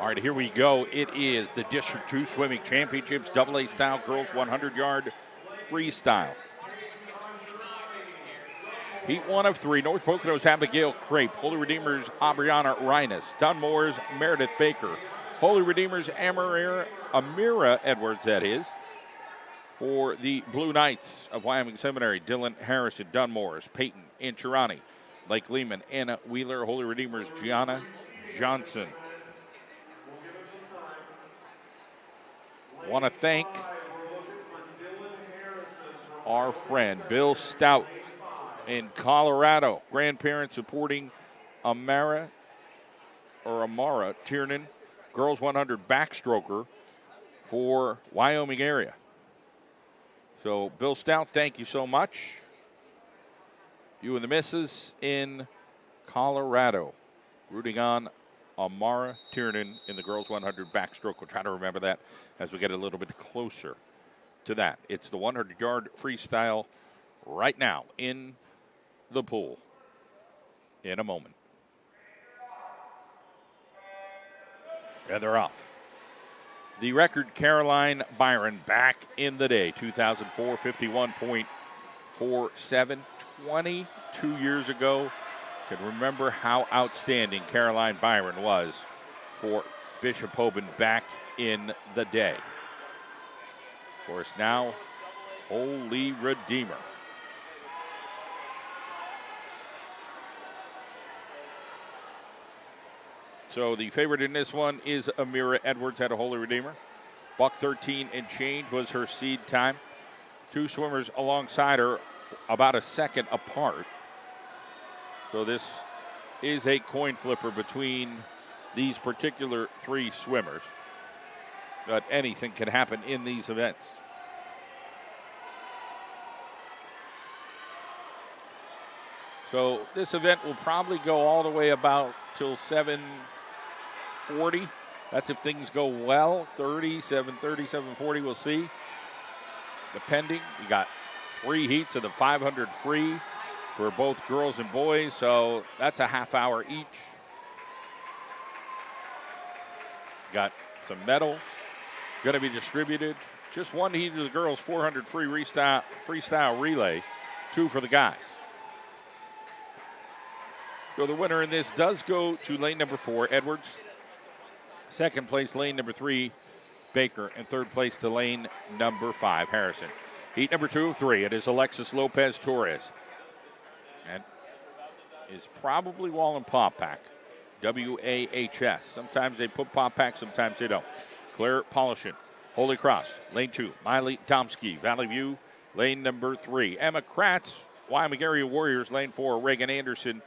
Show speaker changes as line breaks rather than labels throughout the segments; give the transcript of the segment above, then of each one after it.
All right, here we go. It is the District 2 Swimming Championships, AA style girls 100-yard freestyle. Heat 1 of 3, North Poconos Abigail Crape, Holy Redeemers Aubriana Reines, Dunmore's Meredith Baker, Holy Redeemers Amira Edwards, that is. For the Blue Knights of Wyoming Seminary, Dylan Harrison, Dunmore's Peyton Inchirani, Lake Lehman, Anna Wheeler, Holy Redeemers Gianna Johnson. Want to thank our friend Bill Stout in Colorado, grandparents supporting Amara Tiernan, girls 100 backstroker for Wyoming area. So, Bill Stout, thank you so much. You and the missus in Colorado, rooting on Amara Tiernan in the girls 100 backstroke. We'll try to remember that as we get a little bit closer to that. It's the 100-yard freestyle right now in the pool in a moment. And they're off. The record, Caroline Byron, back in the day, 2004, 51.47, 22 years ago. Can remember how outstanding Caroline Byron was for Bishop Hoban back in the day. Of course, now, Holy Redeemer. So the favorite in this one is Amira Edwards at a Holy Redeemer. $1.13 and change was her seed time. Two swimmers alongside her about a second apart. So this is a coin flipper between these particular three swimmers. But anything can happen in these events. So this event will probably go all the way about till 7:40. That's if things go well. 7:30, 7:40, we'll see. Depending. You got 3 heats of the 500 free for both girls and boys, so that's a half hour each. Got some medals going to be distributed. Just 1 heat of the girls 400 free freestyle relay, 2 for the guys. So the winner in this does go to lane number 4, Edwards. Second place, lane number 3, Baker. And third place to lane number 5, Harrison. Heat number 2 of 3, it is Alexis Lopez Torres. And is probably Wallen Pop Pack, WAHS. Sometimes they put Pop Pack, sometimes they don't. Claire Polishin, Holy Cross, lane 2. Miley Domsky, Valley View, lane number 3. Emma Kratz, Wyoming Area Warriors, lane 4. Reagan Anderson,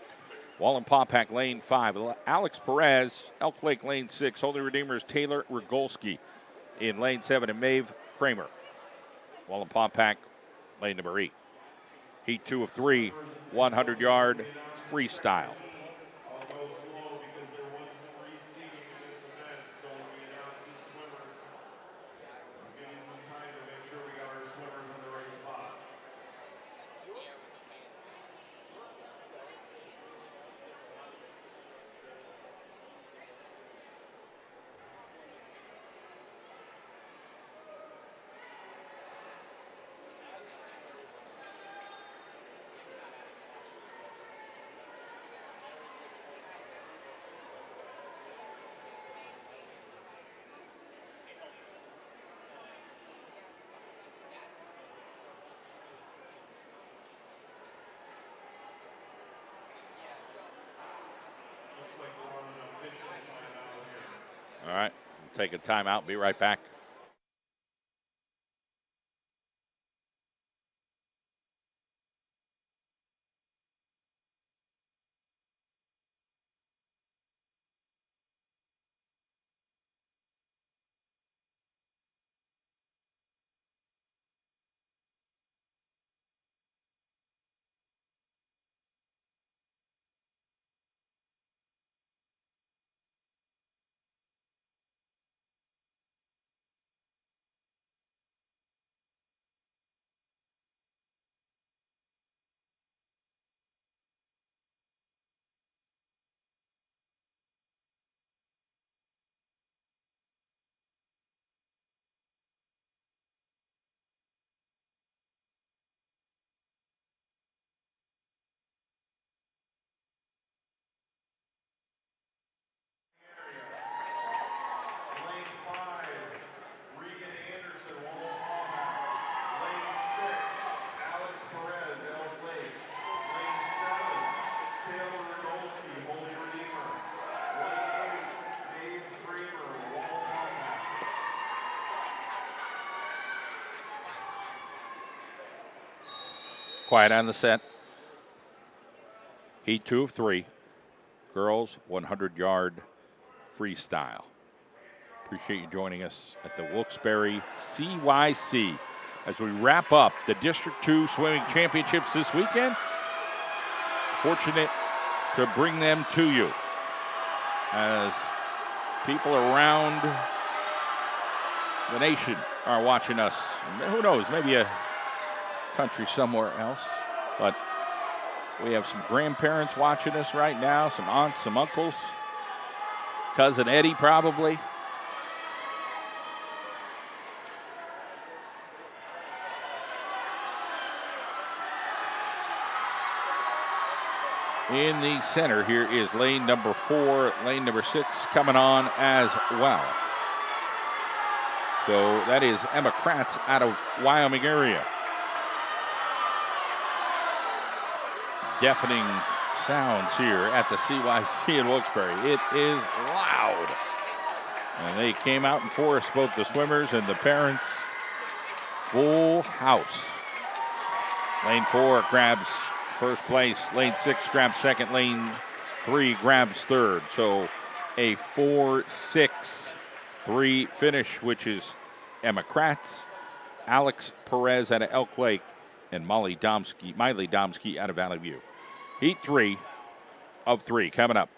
Wallen Pop Pack, lane 5. Alex Perez, Elk Lake, lane 6. Holy Redeemers, Taylor Rogolski in lane 7. And Maeve Kramer, Wallen Pop Pack, lane number 8. Heat 2 of 3, 100-yard freestyle. All right, we'll take a timeout. Be right back. Quiet on the set. Heat 2 of 3. Girls 100-yard freestyle. Appreciate you joining us at the Wilkes-Barre CYC as we wrap up the District 2 Swimming Championships this weekend. Fortunate to bring them to you as people around the nation are watching us. Who knows, maybe a country somewhere else, but we have some grandparents watching us right now, some aunts, some uncles, cousin Eddie probably. In the center here is lane number 4, lane number 6 coming on as well. So that is Emma Kratz out of Wyoming area. Deafening sounds here at the CYC in Wilkes-Barre. It is loud. And they came out in force, both the swimmers and the parents. Full house. Lane 4 grabs first place. Lane 6 grabs second. Lane 3 grabs third. So a 4-6-3 finish, which is Emma Kratz, Alex Perez out of Elk Lake, and Miley Domsky out of Valley View. Heat 3 of 3 coming up.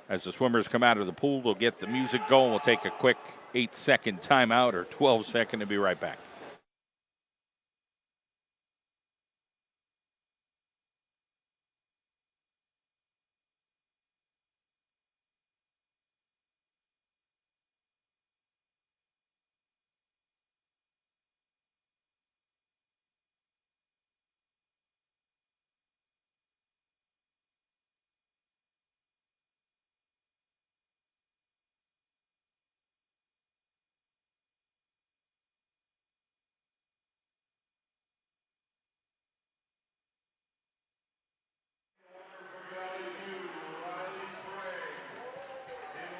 As the swimmers come out of the pool, they'll get the music going. We'll take a quick 8-second timeout or 12-second and be right back.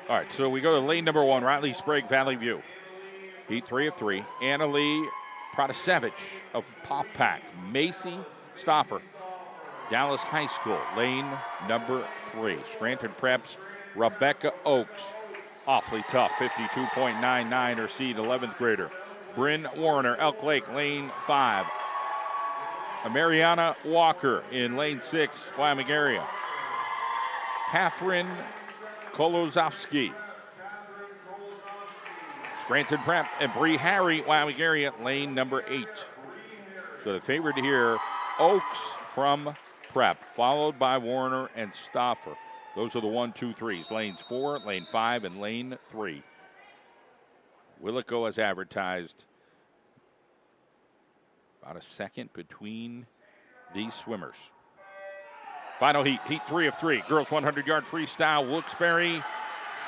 All right, so we go to lane number 1, Riley Sprague, Valley View. Heat 3 of 3. Anna Lee Protasevich of Pop-Pack. Macy Stoffer, Dallas High School, lane number 3. Scranton Preps, Rebecca Oakes. Awfully tough, 52.99, her seed, 11th grader. Bryn Warner, Elk Lake, lane 5. Mariana Walker in lane 6, Wyoming area. Catherine Kolozowski, Scranton Prep, and Bree Harry, Wyoming area, lane number 8. So the favorite here, Oakes from Prep, followed by Warner and Stoffer. Those are the 1, 2, 3s. Lanes 4, lane 5, and lane 3. Will it go as advertised? About a second between these swimmers. Final heat, Heat 3 of 3. Girls 100-yard freestyle, Wilkes-Barre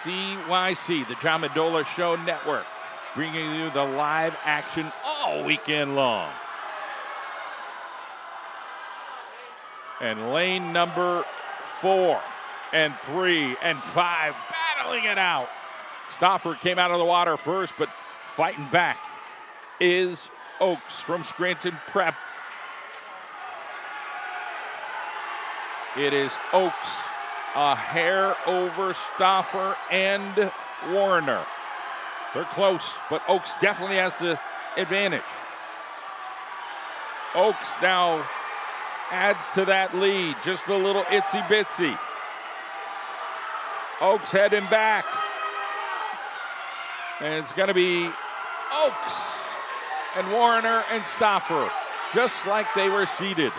CYC, the John Mendola Show Network, bringing you the live action all weekend long. And lane number 4 and 3 and 5 battling it out. Stoffer came out of the water first, but fighting back is Oakes from Scranton Prep. It is Oakes, a hair over Stoffer and Warner. They're close, but Oakes definitely has the advantage. Oakes now adds to that lead, just a little itsy-bitsy. Oakes heading back. And it's going to be Oakes and Warner and Stoffer, just like they were seated.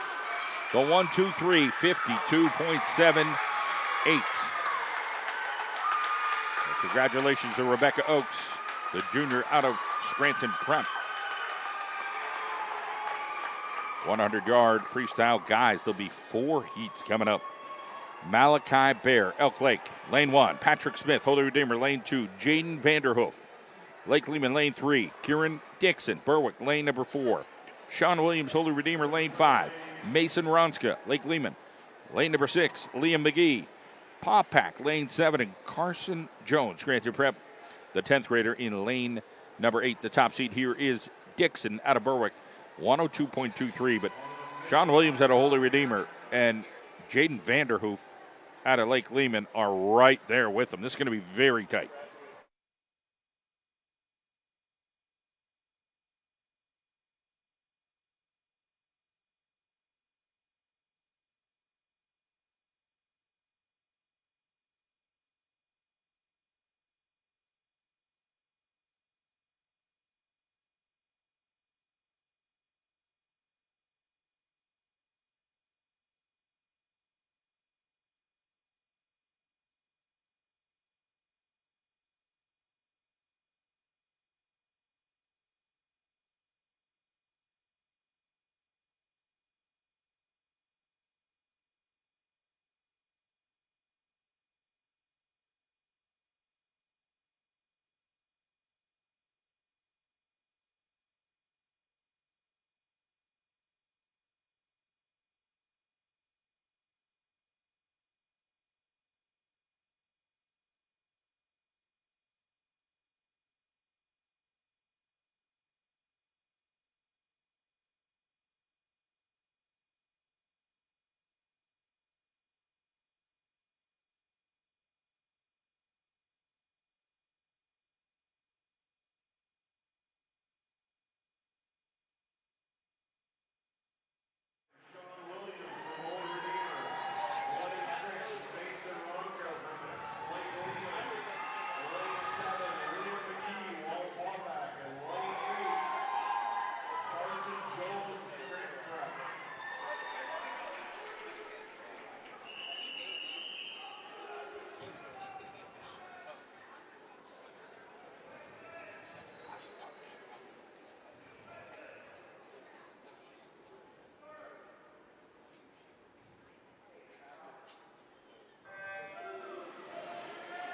The 1, 2, 3, 52.78. Congratulations to Rebecca Oakes, the junior out of Scranton Prep. 100-yard freestyle guys. There'll be 4 heats coming up. Malachi Bear, Elk Lake, lane 1. Patrick Smith, Holy Redeemer, lane 2. Jaden Vanderhoof, Lake Lehman, lane 3. Kieran Dixon, Berwick, lane number 4. Sean Williams, Holy Redeemer, lane 5. Mason Ronska, Lake Lehman, lane number 6. Liam McGee, Pop-Pack, lane 7. And Carson Jones, Scranton Prep, the 10th grader, in lane number 8. The top seed here is Dixon out of Berwick. 102.23. But Sean Williams out of Holy Redeemer and Jaden Vanderhoof out of Lake Lehman are right there with them. This is going to be very tight.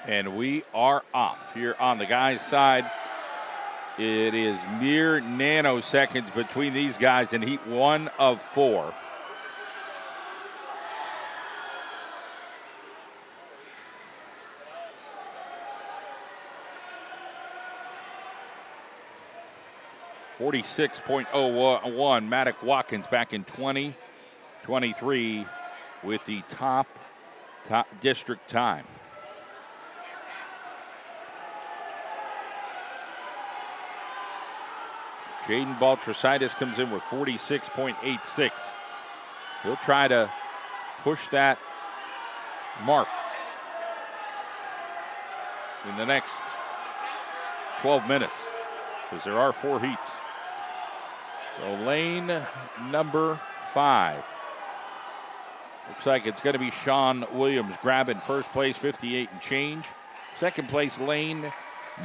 And we are off here on the guys' side. It is mere nanoseconds between these guys in heat 1 of 4. .46.01. Maddox Watkins back in 2023 with the top district time. Jaden Baltrositis comes in with 46.86. He'll try to push that mark in the next 12 minutes because there are 4 heats. So lane number 5. Looks like it's going to be Sean Williams grabbing first place, 58 and change. Second place, lane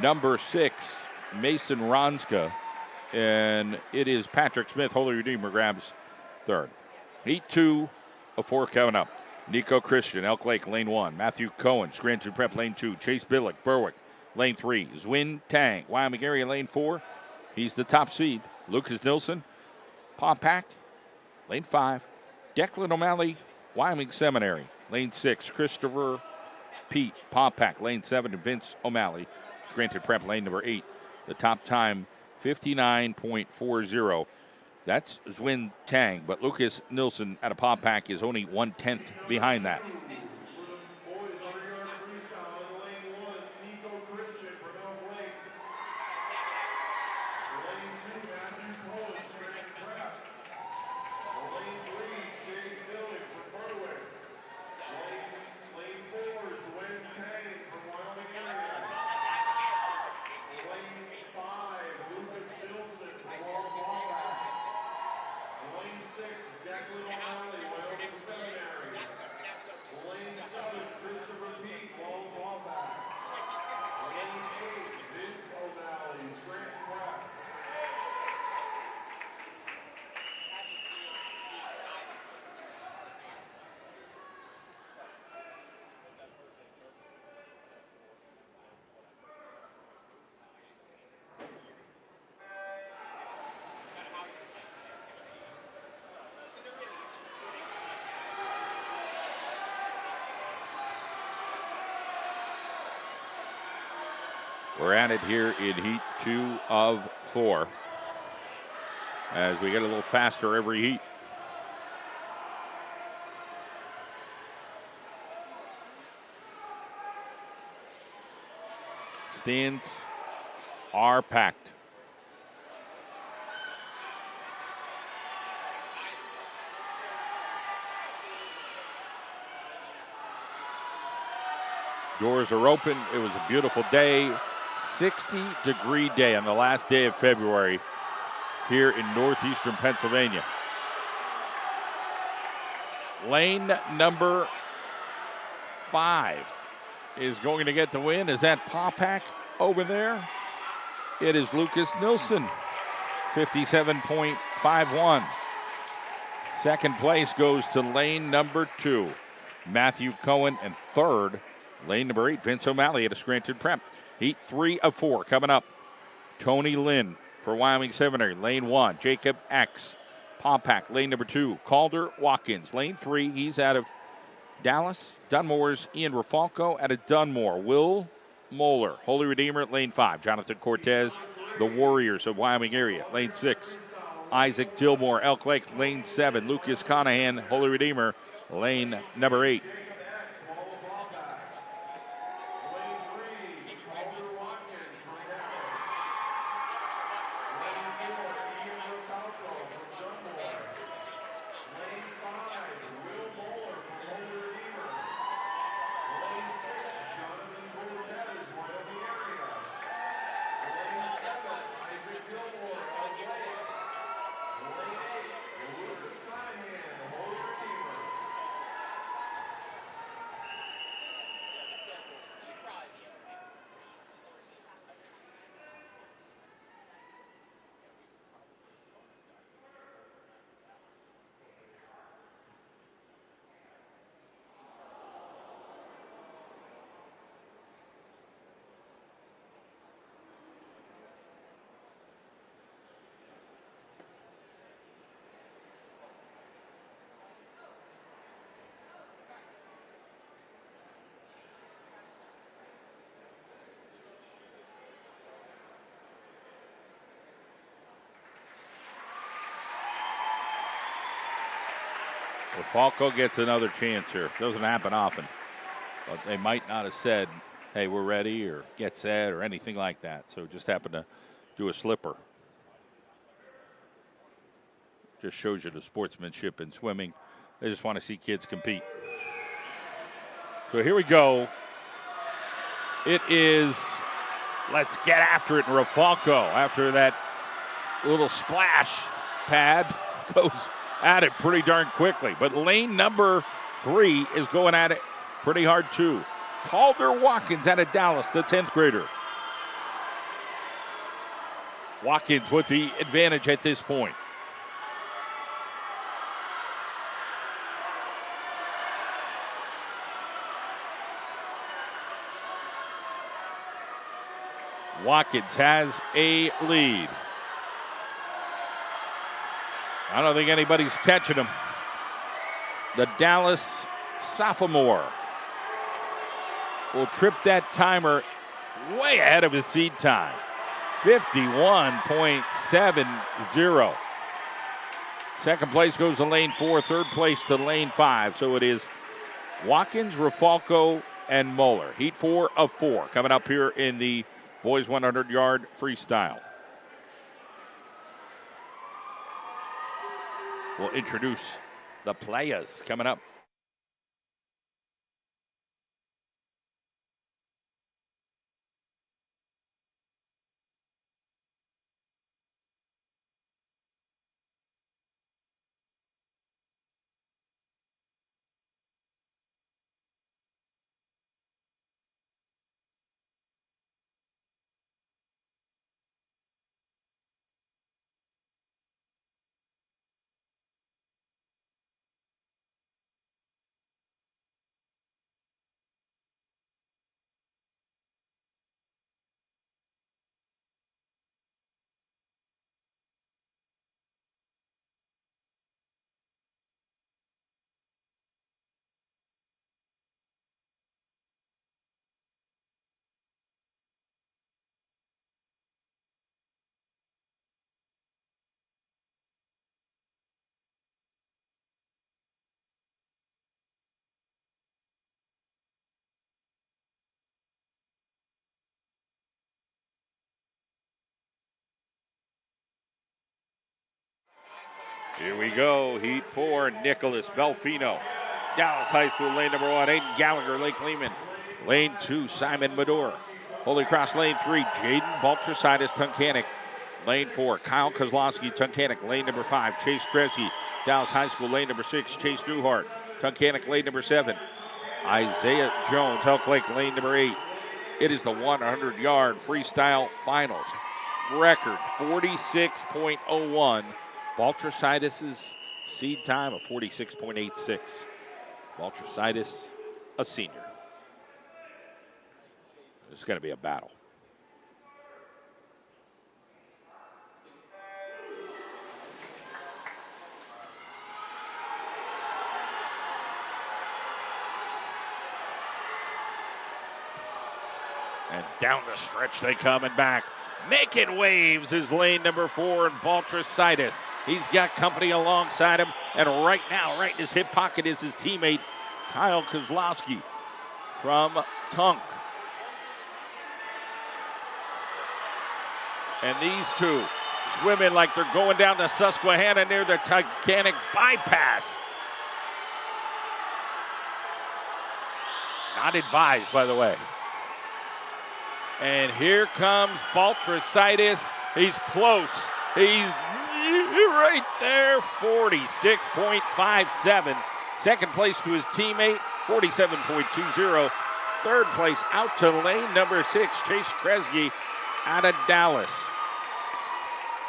number 6, Mason Ronska. And it is Patrick Smith, Holy Redeemer, grabs third. Heat 2 of 4 coming up. Nico Christian, Elk Lake, lane 1. Matthew Cohen, Scranton Prep, lane 2. Chase Billick, Berwick, lane 3. Zwin Tang, Wyoming area, lane 4. He's the top seed. Lucas Nilsson, Pompack, lane 5. Declan O'Malley, Wyoming Seminary, lane 6. Christopher Pete, Pompack, lane 7. And Vince O'Malley, Scranton Prep, lane number 8. The top time, 59.40. That's Zwin Tang, but Lucas Nilsson out of Pompack is only 1/10 behind that. We're at it here in heat 2 of 4. as we get a little faster every heat. Stands are packed. Doors are open. It was a beautiful day. 60-degree day on the last day of February here in northeastern Pennsylvania. Lane number 5 is going to get the win. Is that Popak over there? It is Lucas Nilsson, 57.51. Second place goes to lane number 2, Matthew Cohen, and third, lane number 8, Vince O'Malley at a Scranton Prep. Heat 3 of 4 coming up. Tony Lynn for Wyoming Seminary, lane 1. Jacob X, Popak, lane number 2. Calder Watkins, lane 3. He's out of Dallas. Dunmore's Ian Rafalco out of Dunmore. Will Moeller, Holy Redeemer, lane 5. Jonathan Cortez, the Warriors of Wyoming area, lane 6. Isaac Dillmore, Elk Lake, lane 7. Lucas Conahan, Holy Redeemer, lane number 8. Falco gets another chance here. Doesn't happen often. But they might not have said, hey, we're ready, or get set, or anything like that. So just happened to do a slipper. Just shows you the sportsmanship in swimming. They just want to see kids compete. So here we go. It is, let's get after it. Rafalco, after that little splash pad, goes at it pretty darn quickly. But lane number 3 is going at it pretty hard too. Calder Watkins out of Dallas, the 10th grader. Watkins with the advantage at this point. Watkins has a lead. I don't think anybody's catching him. The Dallas sophomore will trip that timer way ahead of his seed time. 51.70. Second place goes to lane 4. Third place to lane 5. So it is Watkins, Rafalco, and Moeller. Heat 4 of 4 coming up here in the boys 100-yard freestyle. We'll introduce the players coming up. Here we go. Heat 4, Nicholas Belfino. Dallas High School, lane number 1, Aiden Gallagher, Lake Lehman. Lane 2, Simon Medor. Holy Cross, lane 3, Jaden Baltrositis, Tunkhannock. Lane 4, Kyle Kozlowski, Tunkhannock. Lane number 5, Chase Kresge, Dallas High School. Lane number 6, Chase Newhart, Tunkhannock. Lane number 7, Isaiah Jones, Elk Lake. Lane number 8. It is the 100-yard freestyle finals. Record 46.01. Baltrositis' seed time of 46.86. Baltrositis, a senior. This is going to be a battle. And down the stretch they come and back. Making waves is lane number 4 in Baltrositis. He's got company alongside him. And right now, right in his hip pocket, is his teammate, Kyle Kozlowski from Tunk. And these two swimming like they're going down the Susquehanna near the Tunkhannock bypass. Not advised, by the way. And here comes Baltrositis. He's close. He's right there, 46.57. Second place to his teammate, 47.20. Third place out to lane number 6, Chase Kresge out of Dallas.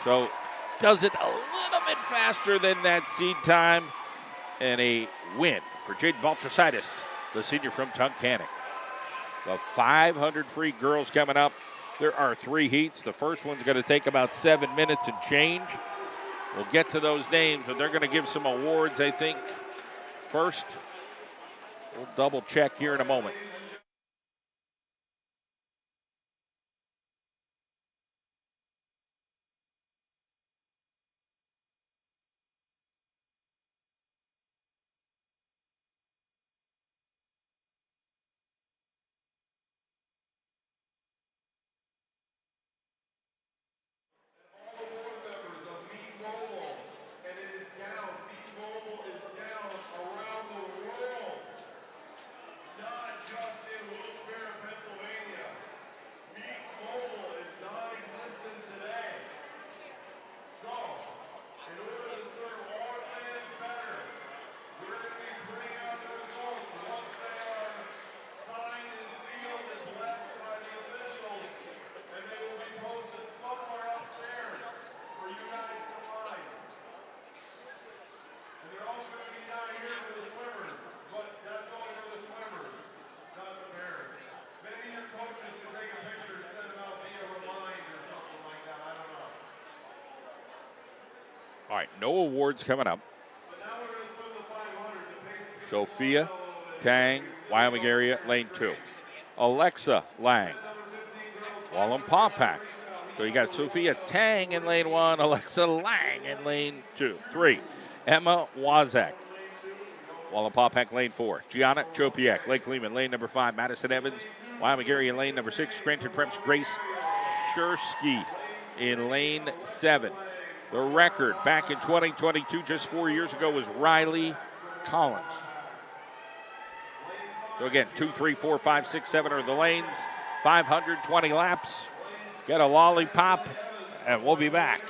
So does it a little bit faster than that seed time. And a win for Jaden Baltrositis, the senior from Tunkhannock. The 500 free girls coming up. There are 3 heats. The first one's going to take about 7 minutes and change. We'll get to those names, but they're going to give some awards, I think, first. We'll double check here in a moment. All right, no awards coming up. Sophia Tang, Wyoming area, lane 2. Alexa Lang, Wallenpaupack. So you got Sophia Tang in lane 1, Alexa Lang in lane 2. 3, Emma Wazak, Wallenpaupack, lane 4. Gianna Chopiak, Lake Lehman, lane number 5. Madison Evans, Wyoming area, lane number 6. Scranton Prep's Grace Shursky in lane 7. The record back in 2022, just 4 years ago, was Riley Collins. So again, 2, 3, 4, 5, 6, 7 are the lanes. 520 laps. Get a lollipop, and we'll be back.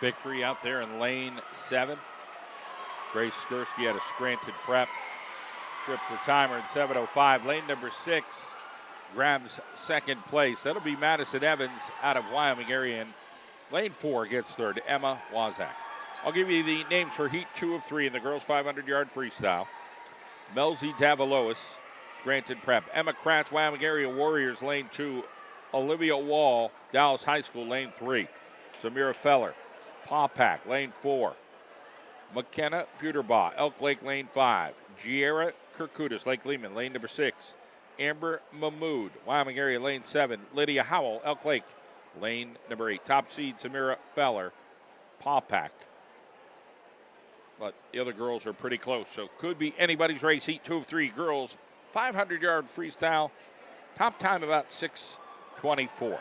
victory out there in lane 7. Grace Skursky out of Scranton Prep trips the timer in 7:05. Lane number 6 grabs second place. That'll be Madison Evans out of Wyoming area. And lane 4 gets third, Emma Wazak. I'll give you the names for heat 2 of 3 in the girls' 500-yard freestyle. Melzi Davalois, Scranton Prep. Emma Kratz, Wyoming area Warriors, lane 2. Olivia Wall, Dallas High School, lane 3. Samira Feller, Paupack, lane 4. McKenna Buterbaugh, Elk Lake, lane 5. Giera Kirkudis, Lake Lehman, lane number 6. Amber Mahmood, Wyoming area, lane 7. Lydia Howell, Elk Lake, lane number 8. Top seed, Samira Feller, Paupack. But the other girls are pretty close, so could be anybody's race. Heat 2 of 3 girls, 500-yard freestyle. Top time about 6:24.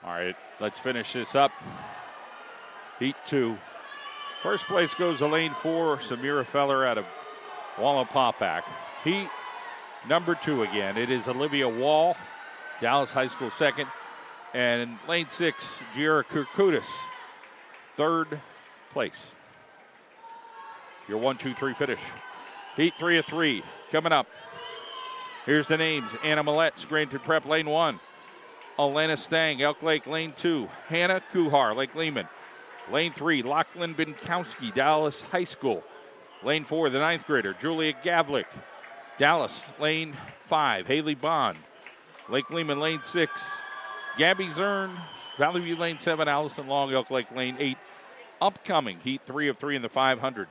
All right, let's finish this up. Heat 2. First place goes to lane 4, Samira Feller out of Wallenpaupack. Heat number 2 again. It is Olivia Wall, Dallas High School second. And in lane 6, Giera Kirkudis, third place. Your 1, 2, 3 finish. Heat 3 of 3 coming up. Here's the names. Anna Millette, Scranton Prep, lane 1. Alana Stang, Elk Lake, lane 2. Hannah Kuhar, Lake Lehman. Lane 3, Lachlan Binkowski, Dallas High School. Lane 4, the 9th grader, Julia Gavlik. Dallas, lane 5, Haley Bond. Lake Lehman, lane 6. Gabby Zern, Valley View, lane 7. Allison Long, Elk Lake, lane 8. Upcoming, Heat 3 of 3 in the 500.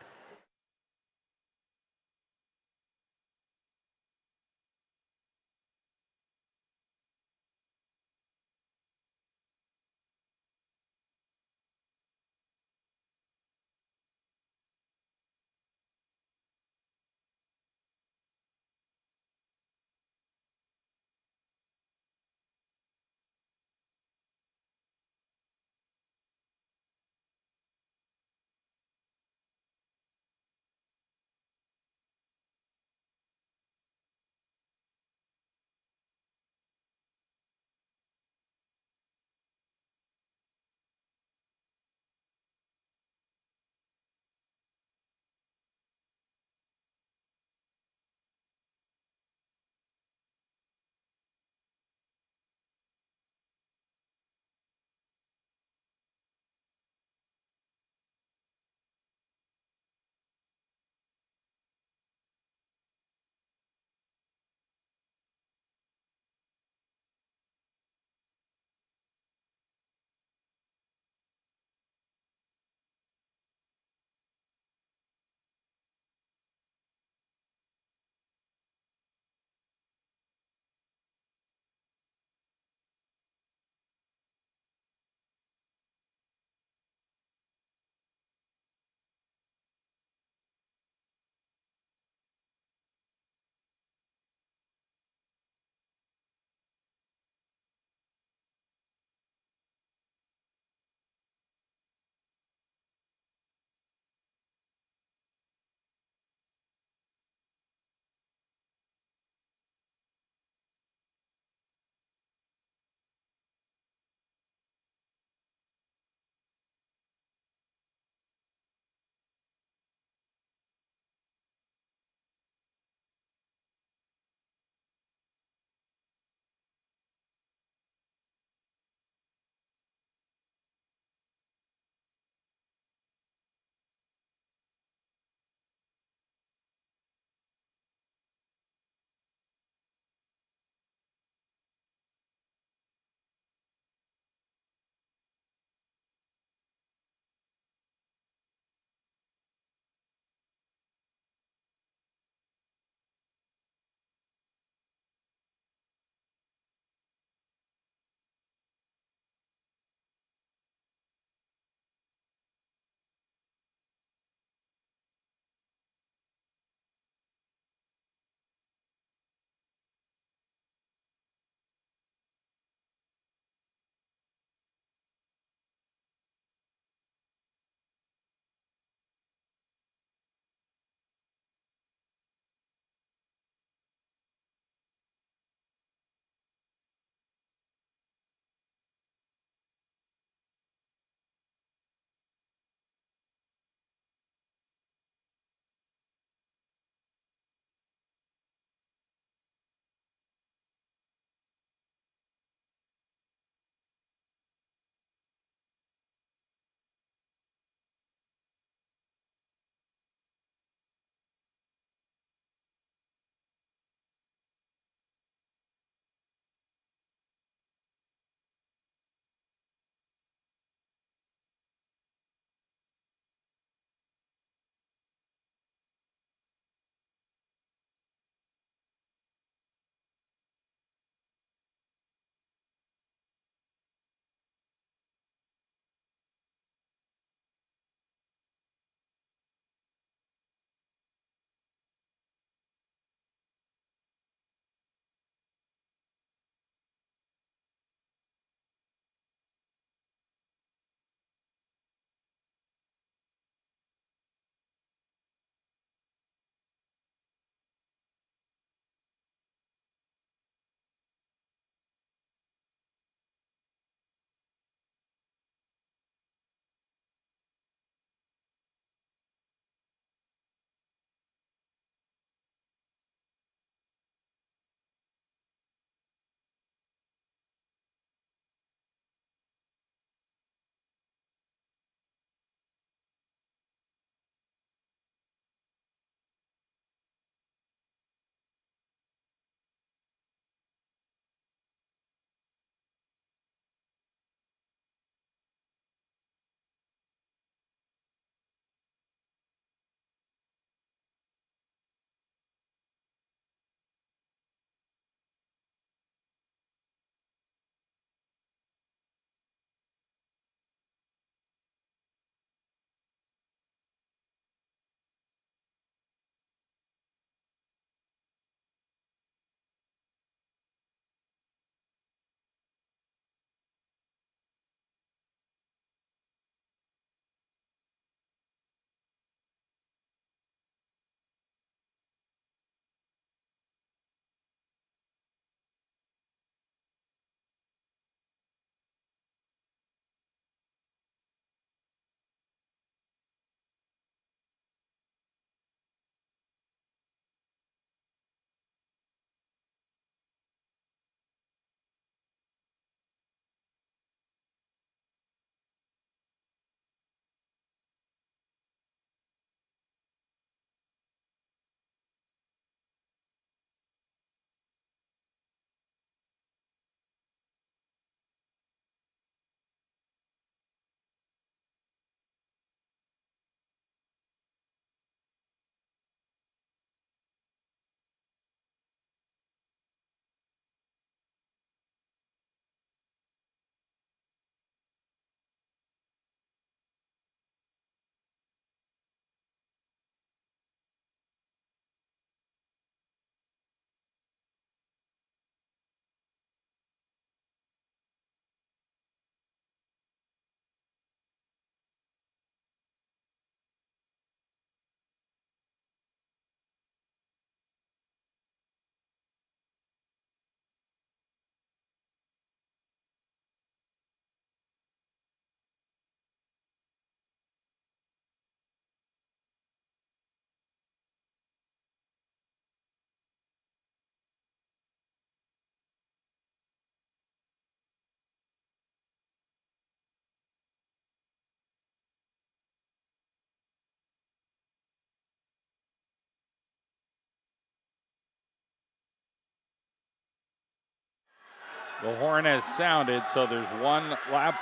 The horn has sounded, so there's one lap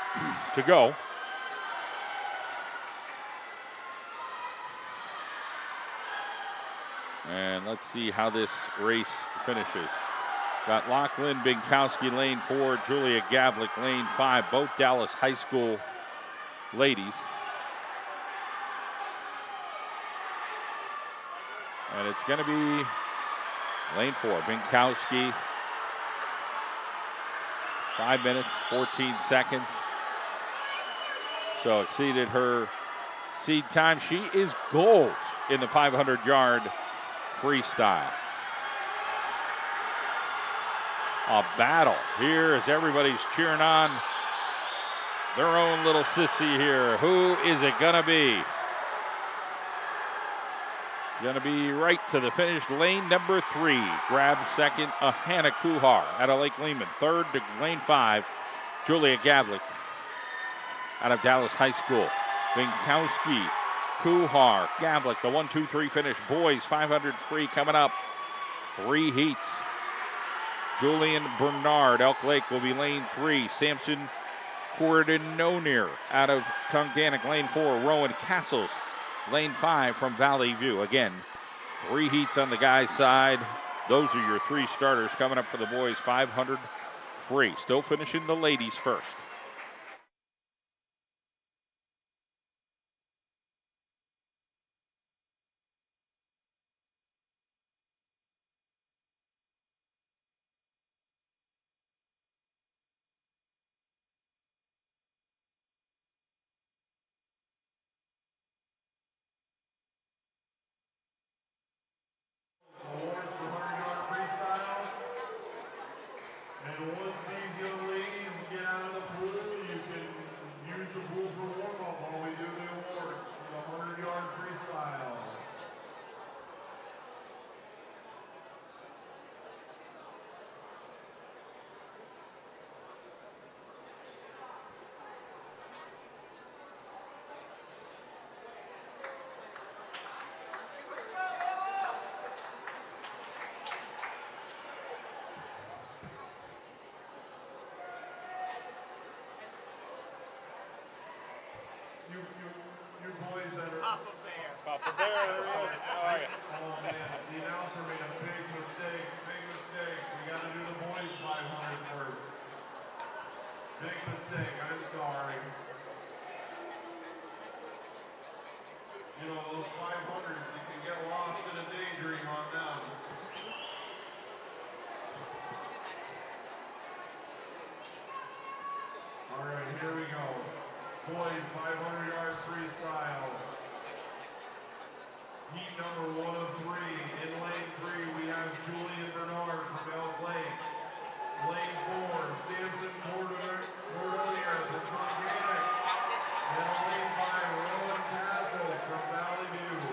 to go. And let's see how this race finishes. Got Lachlan Binkowski, lane 4, Julia Gavlik, lane 5, both Dallas High School ladies. And it's going to be lane 4, Binkowski. 5 minutes, 14 seconds. So exceeded her seed time. She is gold in the 500-yard freestyle. A battle here as everybody's cheering on their own little sissy here. Who is it going to be? Going to be right to the finish. Lane number 3 grabs second, Hannah Kuhar out of Lake Lehman. Third to lane 5, Julia Gavlik out of Dallas High School. Binkowski, Kuhar, Gavlik, the 1-2-3 finish. Boys 500 free coming up. 3 heats. Julian Bernard, Elk Lake, will be lane 3. Samson Coordinonier out of Tunganic, lane 4. Rowan Castles, lane 5 from Valley View. Again, 3 heats on the guys' side. Those are your 3 starters coming up for the boys. 500 free. Still finishing the ladies first.
You boys that are
Papa Bear. Papa Bear, there he is. How are you?
Oh man, the announcer made a big mistake. We got to do the boys 500 first. Big mistake, I'm sorry. You know, those 500s, you can get lost in a daydream on them. All right, here we go. Boys 500-yard freestyle. Heat number 1 of 3. In lane 3, we have Julian Bernard from Elk Lake. Lane 4, Samson Cordonier from Tunganic. And lane 5, Rowan Castle from Valley View.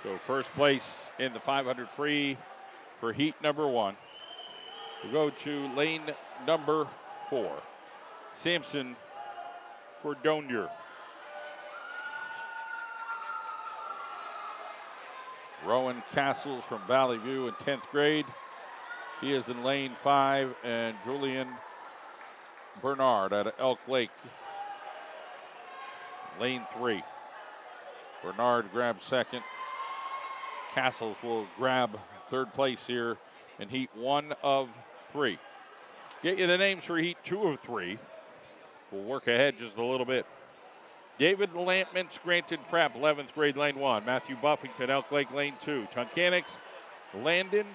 So first place in the 500 free for heat number 1. We go to lane number 4. Samson Cordonier. Rowan Castles from Valley View in 10th grade. He is in lane 5, and Julian Bernard out of Elk Lake, lane 3. Bernard grabs second. Castles will grab third place here in heat 1 of 3. Get you the names for heat 2 of 3. We'll work ahead just a little bit. David Lampman, Scranton Prep, 11th grade, lane 1. Matthew Buffington, Elk Lake, lane 2. Tunkhannock's Landon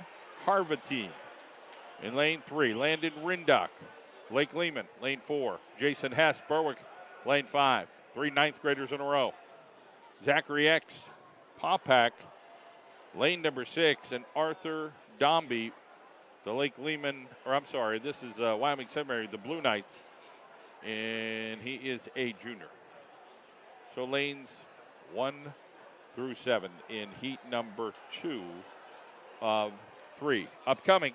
Harvatine in lane 3. Landon Rindock, Lake Lehman, lane 4. Jason Hess, Berwick, lane 5. 3 ninth graders in a row. Zachary X, Popak, lane number 6. And Arthur Dombey, the Lake Lehman, this is Wyoming Seminary, the Blue Knights, and he is a junior. So lanes 1 through 7 in heat number 2 of 3. Upcoming,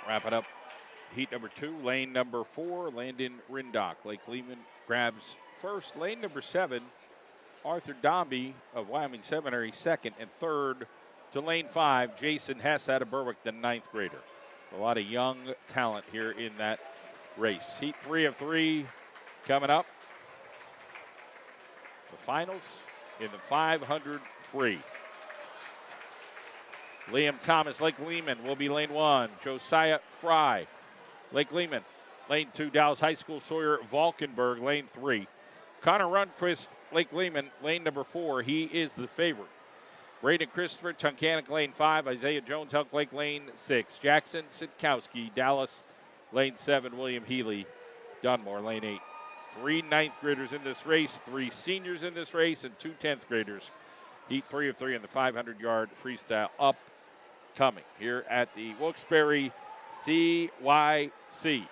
Wrap it up. Heat number 2, lane number 4, Landon Rindock. Lake Lehman grabs first. Lane number 7, Arthur Dombey of Wyoming Seminary, second. And third to lane 5, Jason Hess out of Berwick, the 9th grader. A lot of young talent here in that race. Heat 3 of 3 coming up. The finals in the 500 free. Liam Thomas, Lake Lehman will be lane 1. Josiah Fry, Lake Lehman. Lane 2, Dallas High School Sawyer Valkenburg, lane 3. Connor Rundquist, Lake Lehman, lane number 4. He is the favorite. Braden Christopher, Tunkhannock, lane 5. Isaiah Jones, Elk Lake, lane 6. Jackson Sitkowski, Dallas, lane 7. William Healy, Dunmore, lane 8. 3 9th graders in this race, 3 seniors in this race, and 2 10th graders. Heat 3 of 3 in the 500-yard freestyle upcoming here at the Wilkes-Barre CYC.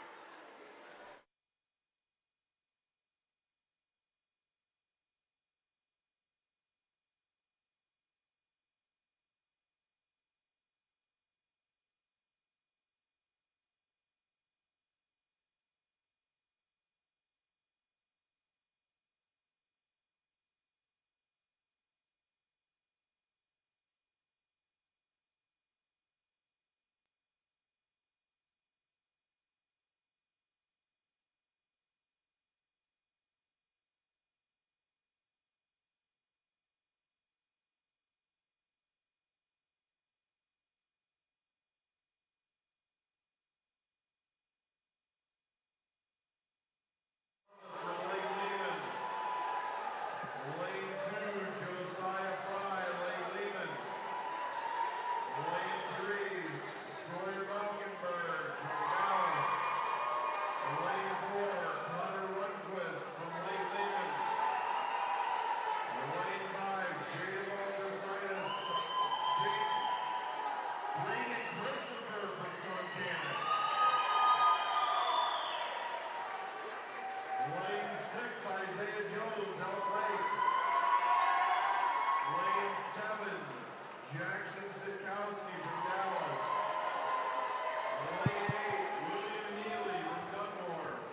From Lake Lehman. Lane 2, Josiah Fry, Lake Lehman. Lane 3, Sawyer Valkenburg from Dallas. Lane 4, Connor Rundquist from Lake Lehman. Lane 5, Jaden Walter-Sinus, Braden Christopher from Tunkhannock. Lane 6, Isaiah Jones, Elk Lake. Lane 7, Jackson Sitkowski from Dallas. Lane 8, William Healy from Dunmore.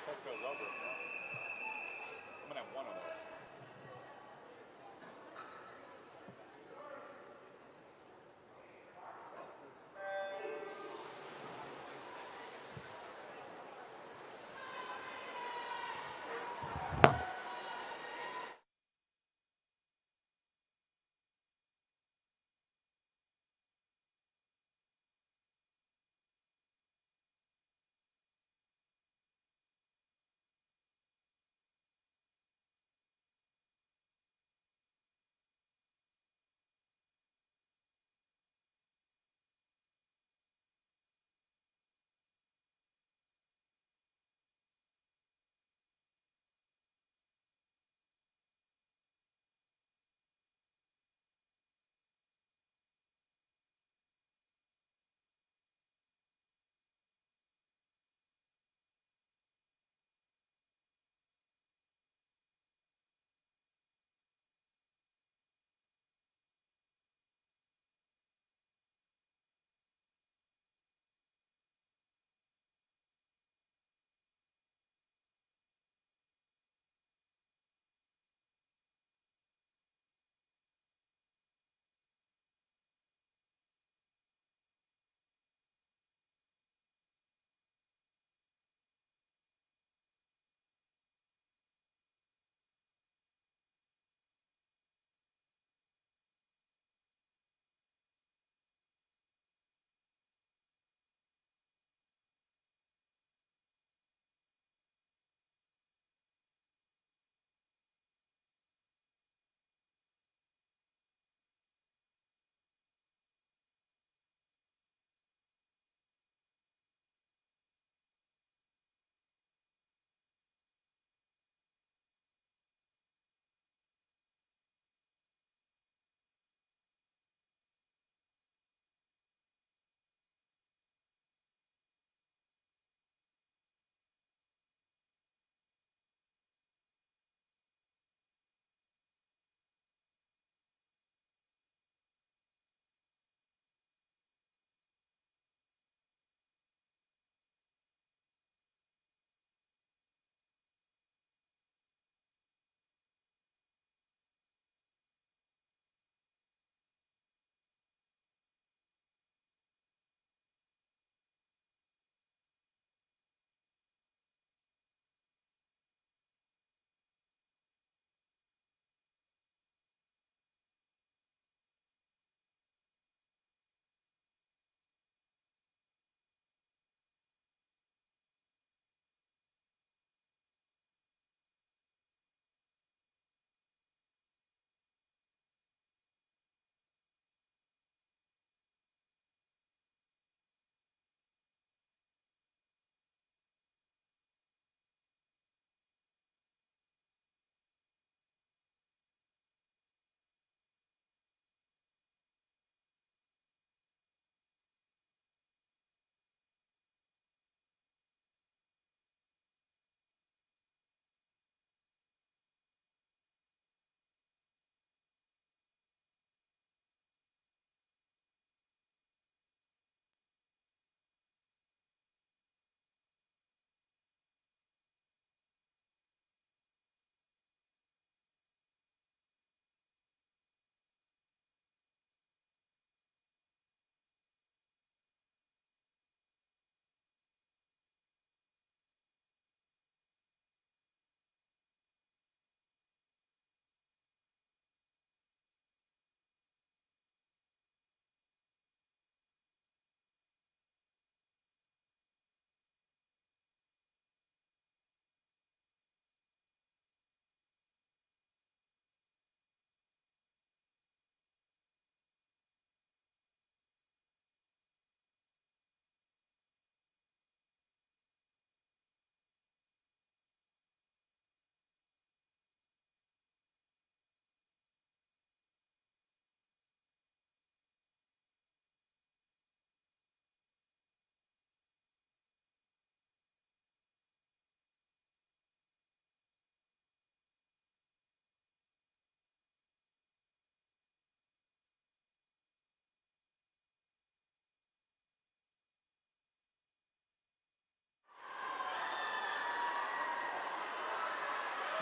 I'm going to have one of those.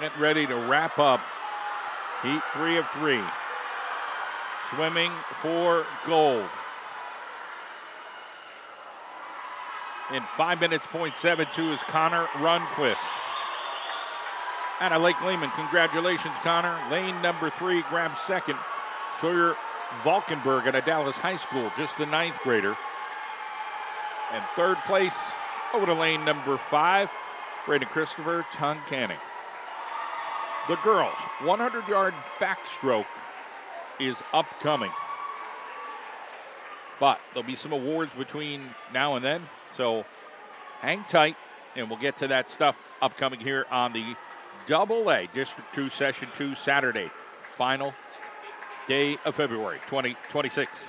getting ready to wrap up heat 3 of 3. Swimming for gold. In 5 minutes, .72 is Connor Rundquist. Out of Lake Lehman, congratulations, Connor. Lane number 3 grabs second. Sawyer Valkenberg out of Dallas High School, just the 9th grader. And third place, over to lane number 5, Braden Christopher Tuncanning. The girls' 100-yard backstroke is upcoming. But there'll be some awards between now and then, so hang tight, and we'll get to that stuff upcoming here on the AA District 2 Session 2 Saturday, final day of February 2026.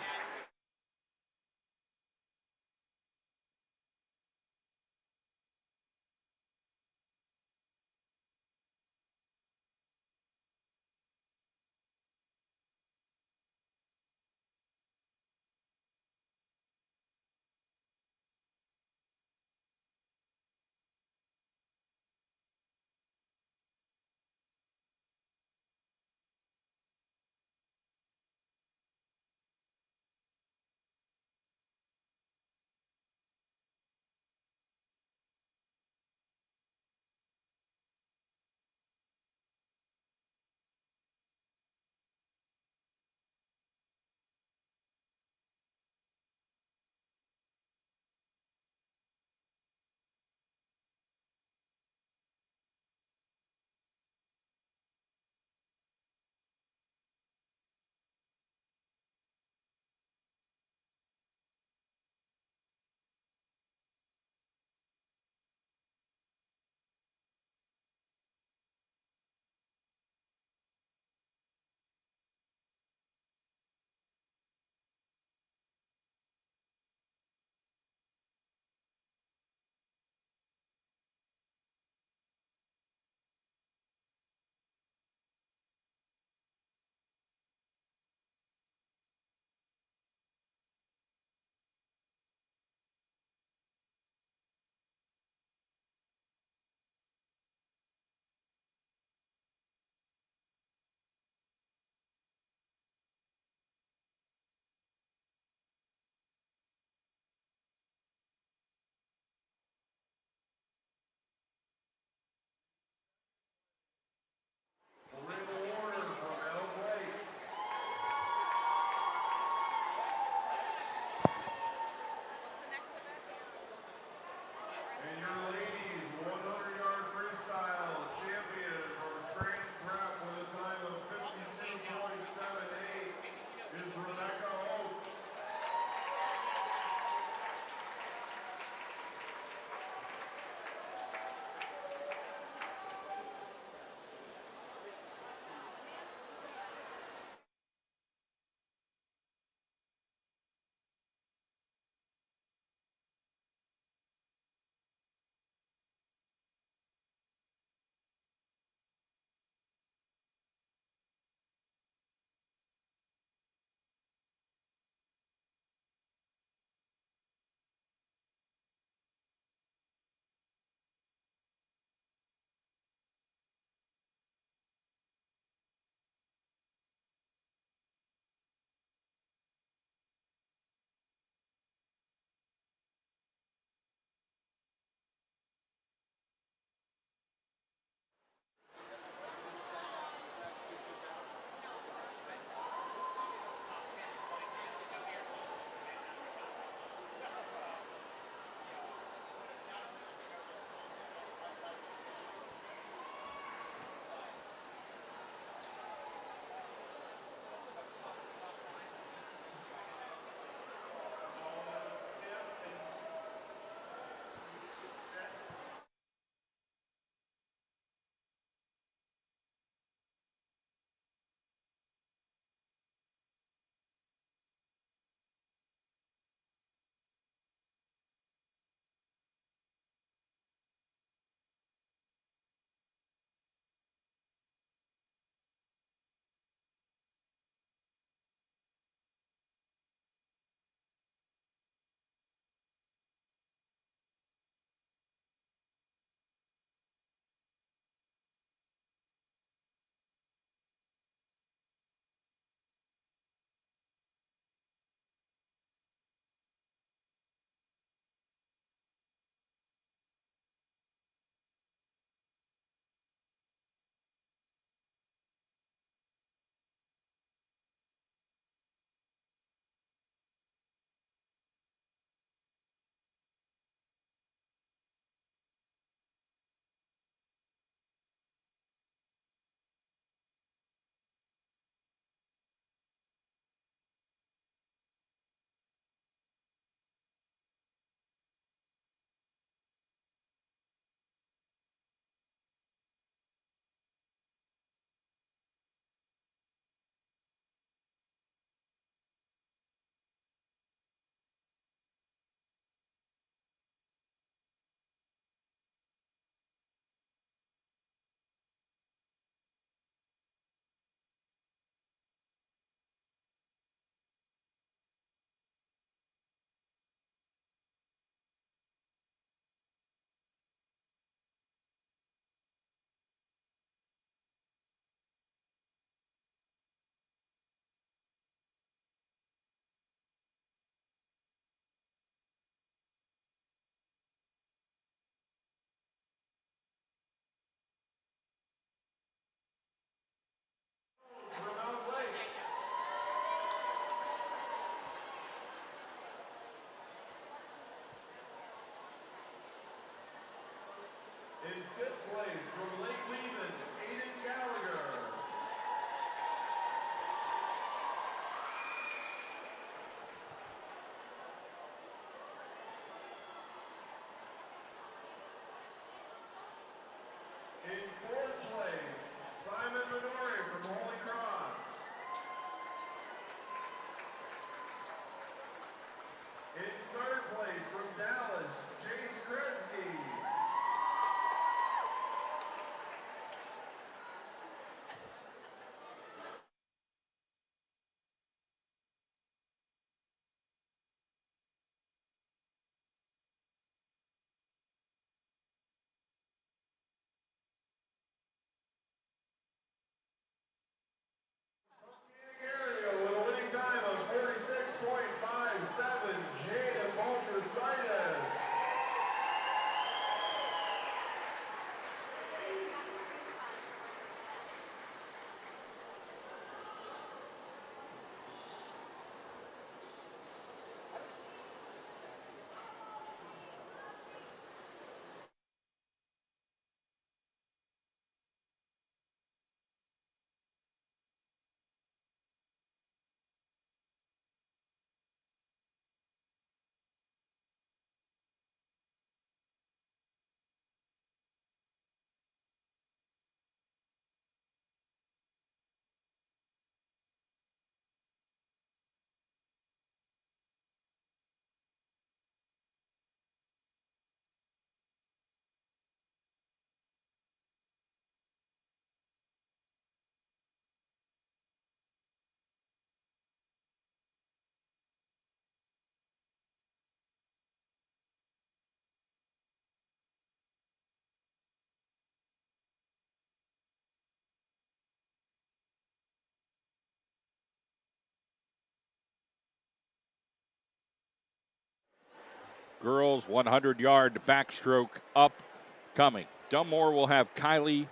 Girls 100-yard backstroke upcoming. Dunmore will have Kylie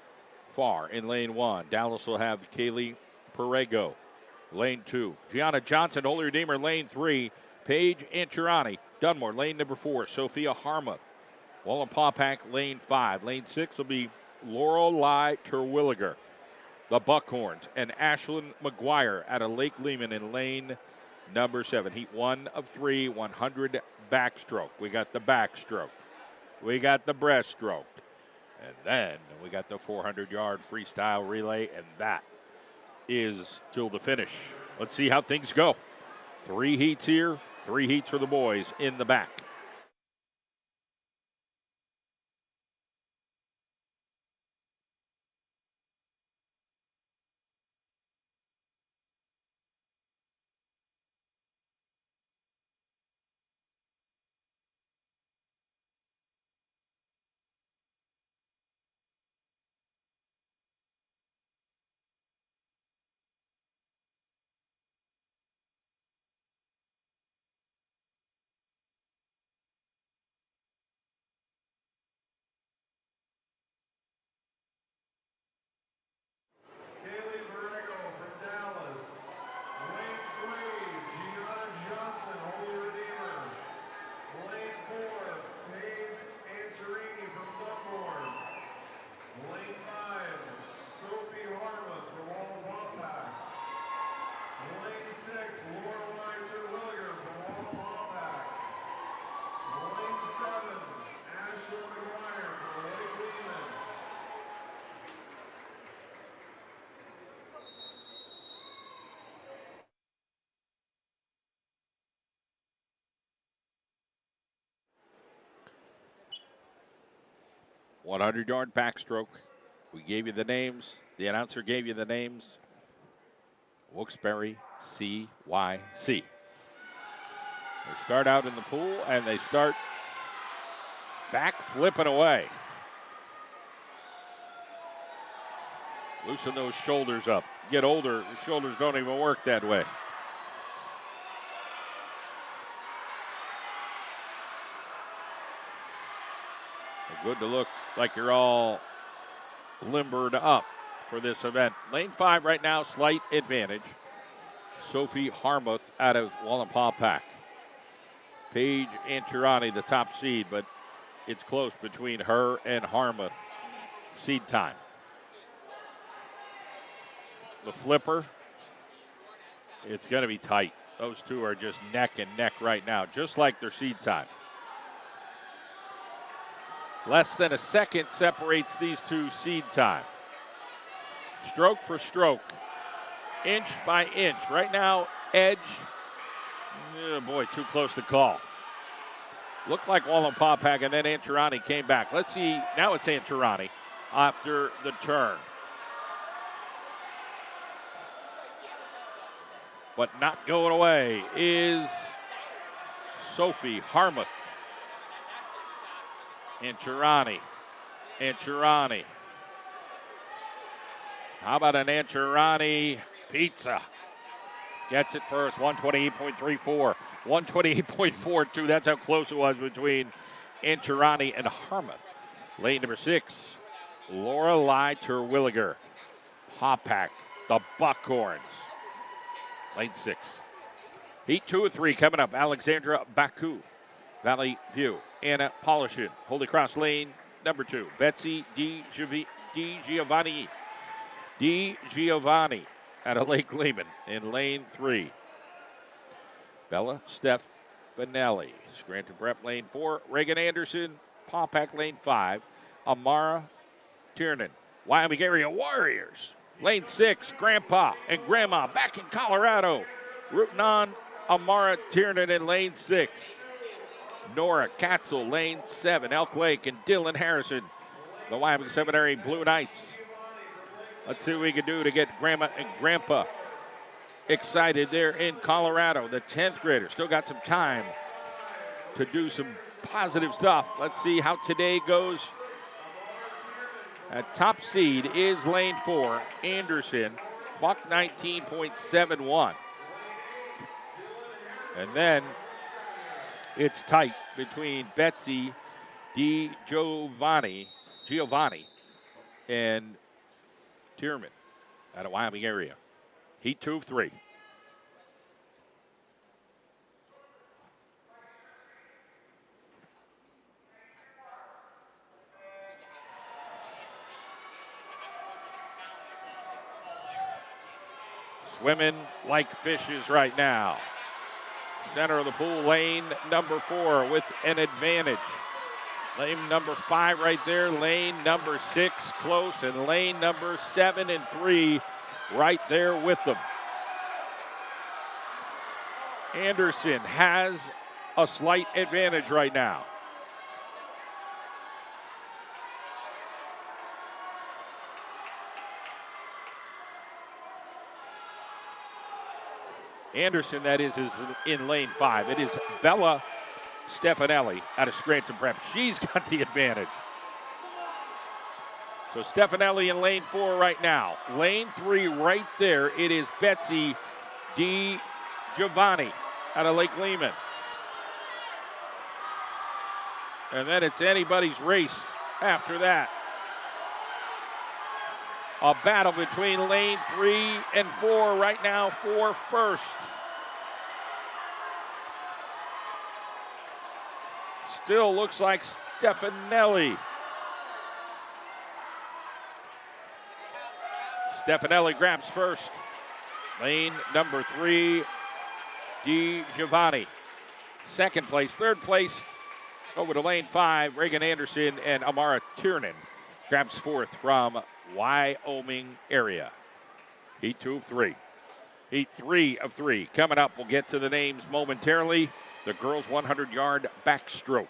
Farr in lane 1. Dallas will have Kaylee Perego, lane 2. Gianna Johnson, Holy Redeemer, lane 3. Paige Anchirani, Dunmore, lane number 4. Sophia Harmuth, Wallenpaupack, lane 5. Lane 6 will be Lorelei Terwilliger, the Buckhorns, and Ashlyn McGuire out of Lake Lehman in lane number 7. Heat 1 of 3, 100 backstroke. We got the backstroke. We got the breaststroke. And then we got the 400-yard freestyle relay, and that is till the finish. Let's see how things go. 3 heats here, 3 heats for the boys in the back.
Kaylee Perego from Dallas. Lane 3, Gianna Johnson, Holy Redeemer. Lane 4, Paige Ancherini from Dunmore. Lane 5, Sophie Harmuth from Wallenpaupack. Lane 6, Lorelei Terwilliger from Wallenpaupack. Lane 7, Ashley McGuire from Lake Lehman.
$100-yard backstroke. We gave you the names. The announcer gave you the names. Wilkes-Barre, CYC. They start out in the pool, and they start back flipping away. Loosen those shoulders up. Get older, the shoulders don't even work that way. Good to look like you're all limbered up for this event. Lane 5 right now, slight advantage. Sophie Harmuth out of Wallenpaupack. Paige Anchirani, the top seed, but it's close between her and Harmuth. Seed time. The flipper, it's going to be tight. Those two are just neck and neck right now, just like their seed time. Less than a second separates these two seed time. Stroke for stroke, inch by inch. Right now, edge, oh boy, too close to call. Looked like Wallenpaupack, and then Anchirani came back. Let's see, now it's Anchirani after the turn. But not going away is Sophie Harmuth. Anchirani. How about an Anchirani pizza? Gets it first, 128.34. 128.42. That's how close it was between Antirani and Harmouth. Lane number 6, Lorelei Terwilliger. Hoppack, the Buckhorns. Lane 6. Heat 2 of 3 coming up. Alexandra Baku, Valley View. Anna Polishin, Holy Cross Lane number 2. Betsy Giovanni out of Lake Lehman in Lane 3. Bella Stefanelli, Scranton Prep Lane 4. Reagan Anderson, Hoppack Lane 5. Amara Tiernan, Wyoming Area Warriors. Lane 6, Grandpa and Grandma back in Colorado. Rooting on Amara Tiernan in Lane 6. Nora Katzel, Lane 7. Elk Lake and Dylan Harrison, the Wyoming Seminary Blue Knights. Let's see what we can do to get Grandma and Grandpa excited there in Colorado. The 10th graders still got some time to do some positive stuff. Let's see how today goes. Top seed is Lane 4, Anderson, buck 19.71. And then it's tight between Betsy Giovanni and Tierman out of Wyoming Area. Heat 2 of 3. Swimming like fishes right now. Center of the pool, lane number 4 with an advantage. Lane number 5 right there. Lane number 6 close. And lane number 7 and 3 right there with them. Anderson has a slight advantage right now. Anderson, that is in lane 5. It is Bella Stefanelli out of Scranton Prep. She's got the advantage. So Stefanelli in lane 4 right now. Lane 3 right there. It is Betsy Giovanni out of Lake Lehman. And then it's anybody's race after that. A battle between lane 3 and 4 right now for first. Still looks like Stefanelli. Stefanelli grabs first. Lane number 3, Giovanni. Second place. Third place over to lane 5, Reagan Anderson and Amara Tiernan grabs fourth from Wyoming Area. Heat 2 of 3. Heat 3 of 3. Coming up, we'll get to the names momentarily. The girls' 100-yard backstroke.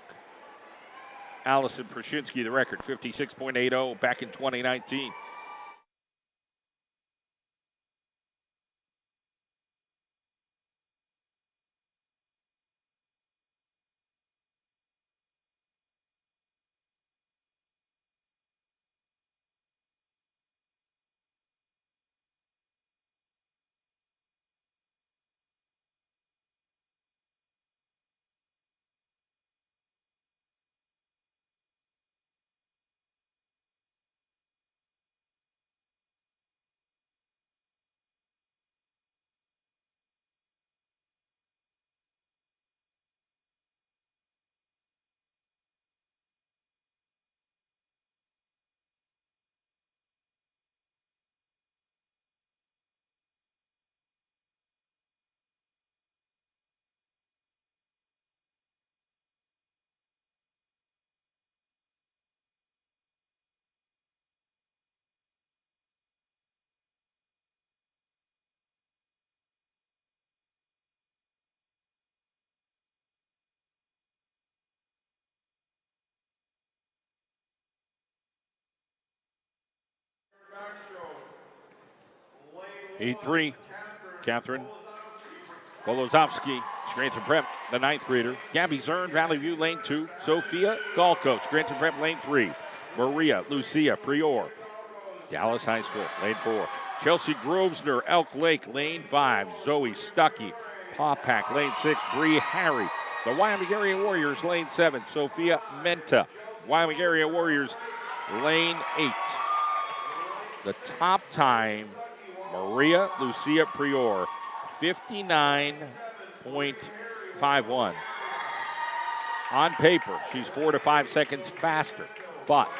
Allison Prashinsky, the record, 56.80 back in 2019. Heat 3, Catherine Kolozowski, Scranton Prep, the 9th grader. Gabby Zern, Valley View, lane 2. Sophia Galco, Scranton Prep, lane 3. Maria Lucia Prior, Dallas High School, lane 4. Chelsea Grovesner, Elk Lake, lane 5. Zoe Stuckey, Papak, lane 6, Bree Harry. The Wyoming Area Warriors, lane 7, Sophia Menta. Wyoming Area Warriors, lane 8. The top time, Maria Lucia Prior, 59.51. On paper, she's 4 to 5 seconds faster. But,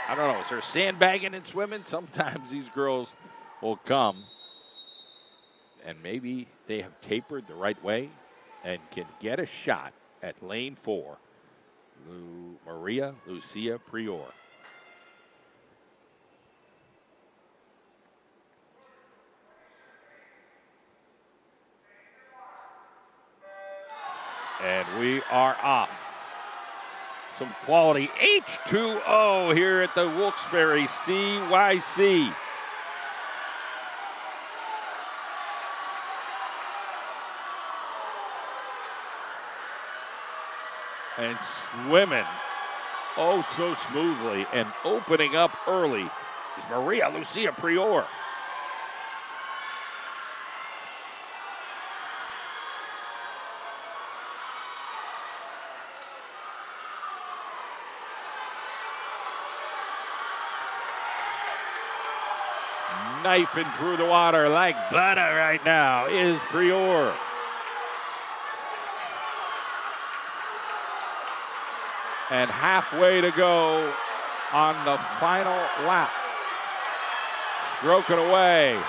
I don't know, is there sandbagging in swimming? Sometimes these girls will come, and maybe they have tapered the right way and can get a shot at lane 4. Maria Lucia Prior. And we are off. Some quality H2O here at the Wilkes-Barre CYC. And swimming oh so smoothly and opening up early is Maria Lucia Prior. Knifing through the water like butter right now is Prior. And halfway to go on the final lap. Stroking away.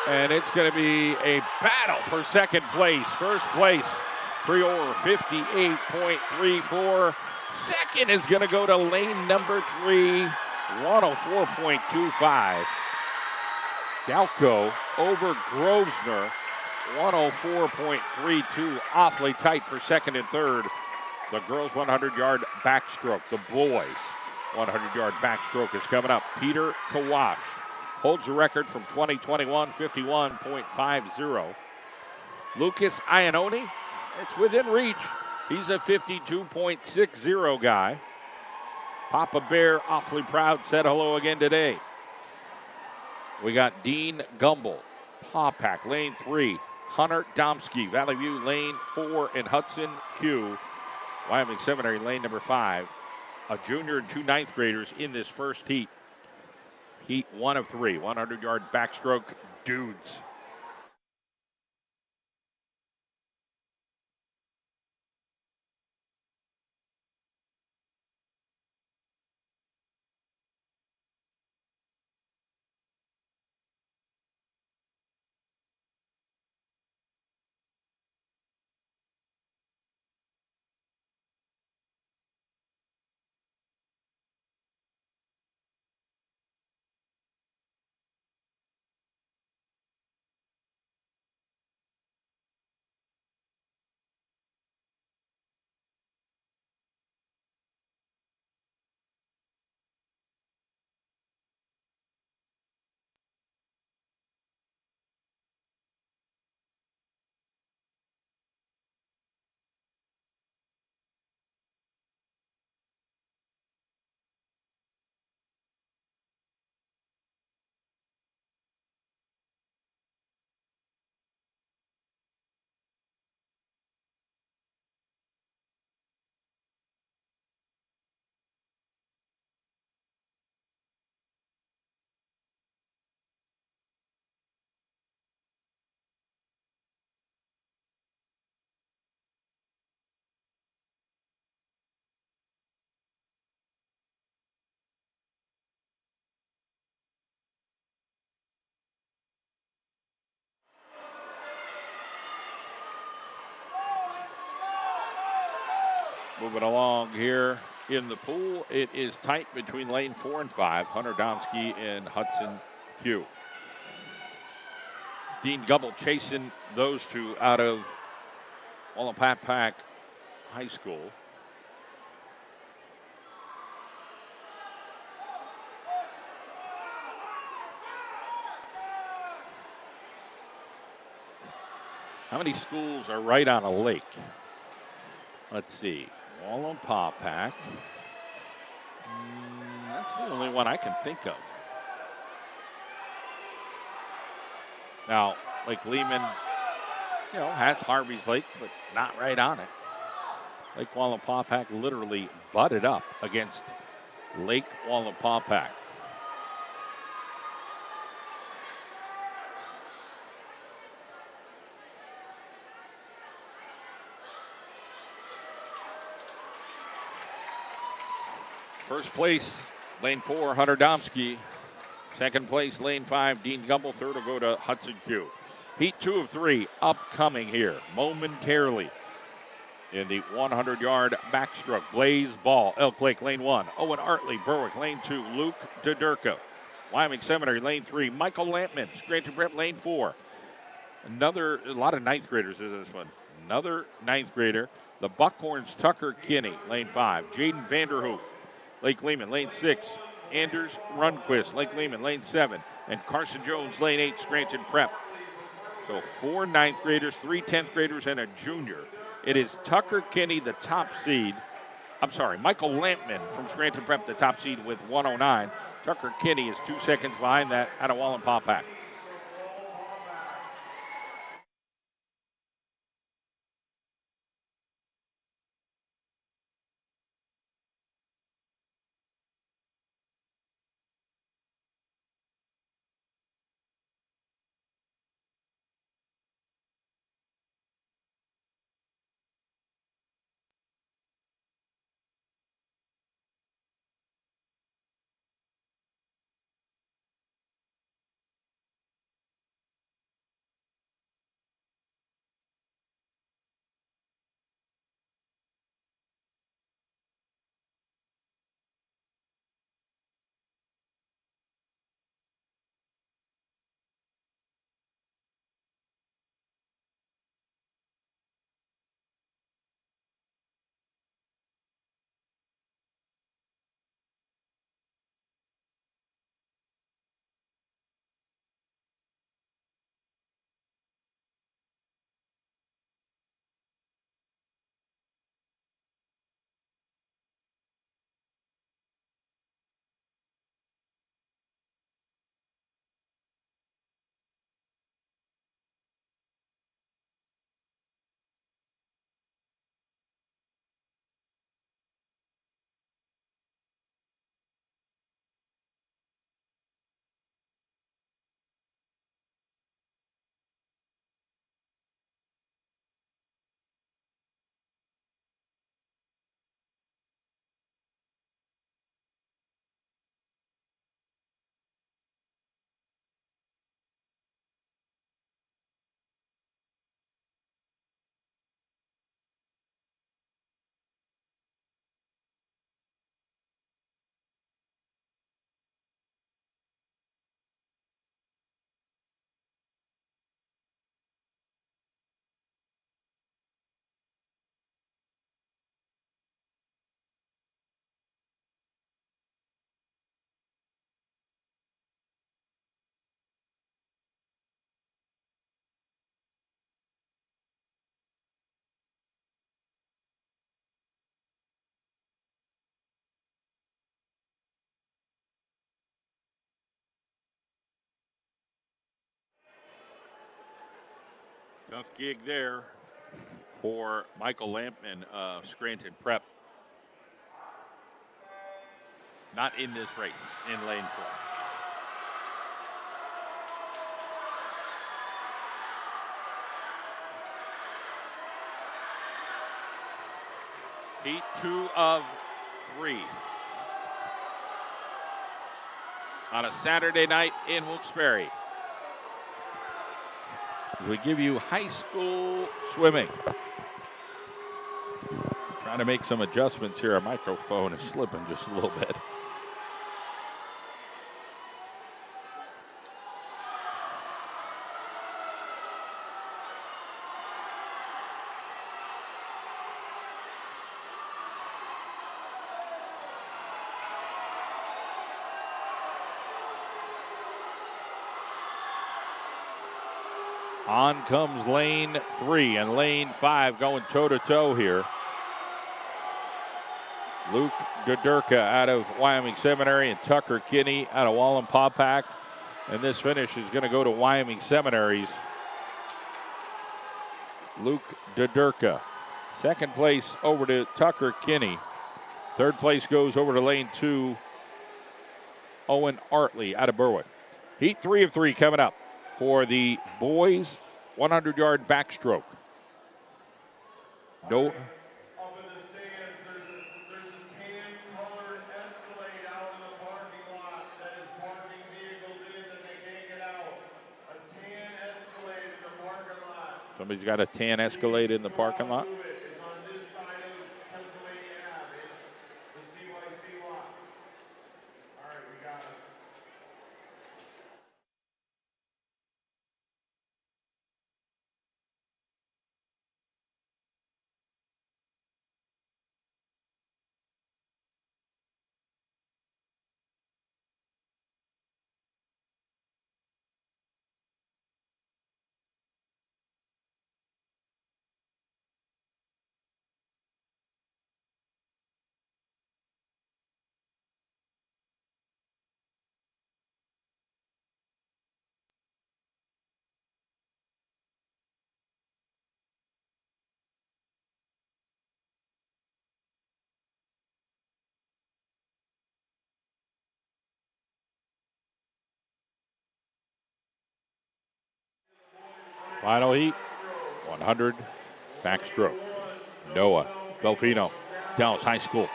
And it's going to be a battle for second place. First place, Prior, 58.34. Second is going to go to lane number 3, 104.25. Galco over Grosvenor, 104.32. Awfully tight for second and third. The girls' 100-yard backstroke. The boys' 100-yard backstroke is coming up. Peter Kawash holds the record from 2021, 51.50. Lucas Iannone, it's within reach. He's a 52.60 guy. Papa Bear, awfully proud, said hello again today. We got Dean Gumble, Papak, lane 3. Hunter Domsky, Valley View, lane 4. And Hudson Q, Wyoming Seminary, lane number 5. A junior and 2 ninth graders in this first heat. Heat 1 of 3, 100-yard backstroke dudes. Moving along here in the pool, it is tight between lane 4 and 5. Hunter Domsky and Hudson Q. Dean Gumble chasing those two out of Wallapapack High School. How many schools are right on a lake? Let's see. Wallapapack. That's the only one I can think of. Now, Lake Lehman has Harvey's Lake, but not right on it. Lake Wallenpaupack literally butted up against Lake Wallenpaupack. First place, lane 4, Hunter Domsky. Second place, lane 5, Dean Gumbel. Third will go to Hudson Q. Heat 2 of 3 upcoming here momentarily. In the 100-yard backstroke, Blaze Ball, Elk Lake, lane 1. Owen Artley, Berwick, lane 2. Luke DeDurka, Wyoming Seminary, lane 3. Michael Lampman, Scranton Prep, lane 4. A lot of ninth graders in this one. Another ninth grader. The Buckhorns, Tucker Kinney, lane 5. Jaden Vanderhoof, Lake Lehman, lane 6. Anders Runquist, Lake Lehman, lane 7. And Carson Jones, lane 8, Scranton Prep. So 4 ninth graders, 3 10th graders, and a junior. It is Tucker Kinney, the top seed. Michael Lampman from Scranton Prep, the top seed with 109. Tucker Kinney is 2 seconds behind that out of Wallenpaupack. Tough gig there for Michael Lampman of Scranton Prep. Not in this race in lane 4. Heat 2 of 3. On a Saturday night in Wilkes-Barre. We give you high school swimming. Trying to make some adjustments here. Our microphone is slipping just a little bit. On comes lane 3 and lane 5 going toe-to-toe here. Luke DeDurka out of Wyoming Seminary and Tucker Kinney out of Wallenpaupack. And this finish is going to go to Wyoming Seminary's Luke Dudurka. Second place over to Tucker Kinney. Third place goes over to lane 2, Owen Artley out of Berwick. Heat 3 of 3 coming up for the boys 100-yard backstroke. No.
Up in the stands, there's a tan-colored Escalade out in the parking lot that is parking vehicles in that they can't get out. A tan Escalade in the parking lot.
Somebody's got a tan Escalade in the parking lot.
It's on this side of Pennsylvania Ave, the CYC lot. All right, we got it.
Final heat, 100 backstroke. Noah Belfino, Dallas High School.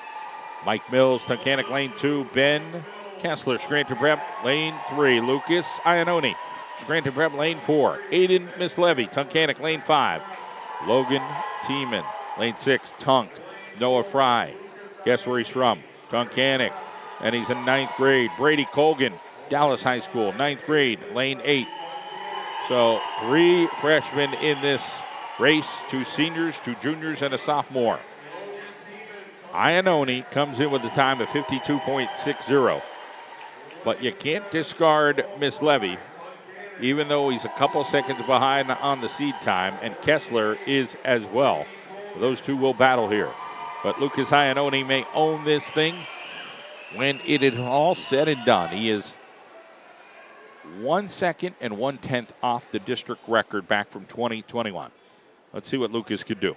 Mike Mills, Tunkhannock lane 2. Ben Kessler, Scranton Prep lane 3. Lucas Iannone, Scranton Prep lane 4. Aiden Mislevy, Tunkhannock lane 5. Logan Tiemann, lane 6. Tunk. Noah Fry, guess where he's from? Tunkhannock, and he's in 9th grade. Brady Colgan, Dallas High School, 9th grade, lane 8. So 3 freshmen in this race, 2 seniors, 2 juniors, and a sophomore. Iannone comes in with a time of 52.60. But you can't discard Mislevy, even though he's a couple seconds behind on the seed time, and Kessler is as well. Those two will battle here. But Lucas Iannone may own this thing when it is all said and done. He is 1 second and 1/10 off the district record back from 2021. Let's see what Lucas could do.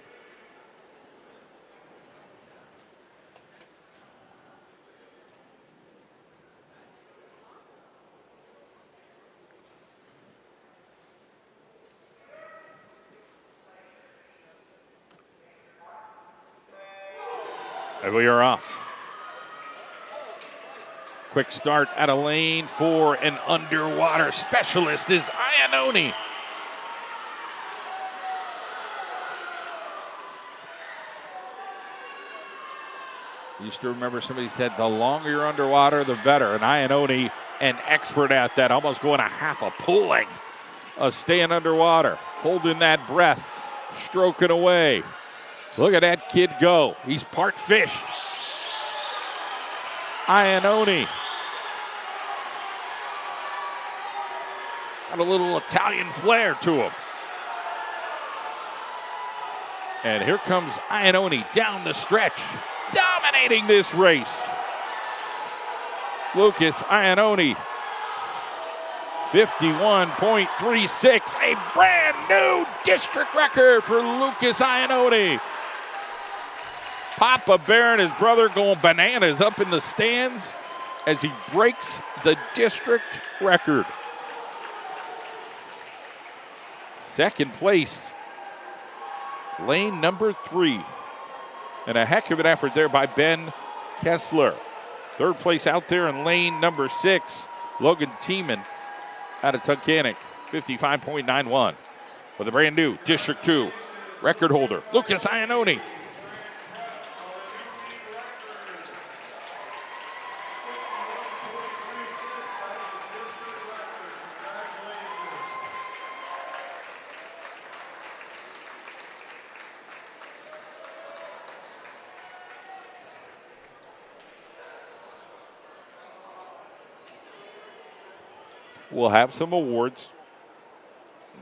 And we are off. Quick start at a lane 4, and underwater specialist is Iannone. Used to remember somebody said the longer you're underwater, the better. And Iannone, an expert at that, almost going a half a pull length of staying underwater, holding that breath, stroking away. Look at that kid go. He's part fish. Iannone. Got a little Italian flair to him. And here comes Iannone down the stretch, dominating this race. Lucas Iannone, 51.36, a brand new district record for Lucas Iannone. Papa Bear and his brother going bananas up in the stands as he breaks the district record. Second place, lane number 3. And a heck of an effort there by Ben Kessler. Third place out there in lane number 6, Logan Tiemann out of Tunkhannock, 55.91. With a brand new District 2 record holder, Lucas Iannone. We'll have some awards.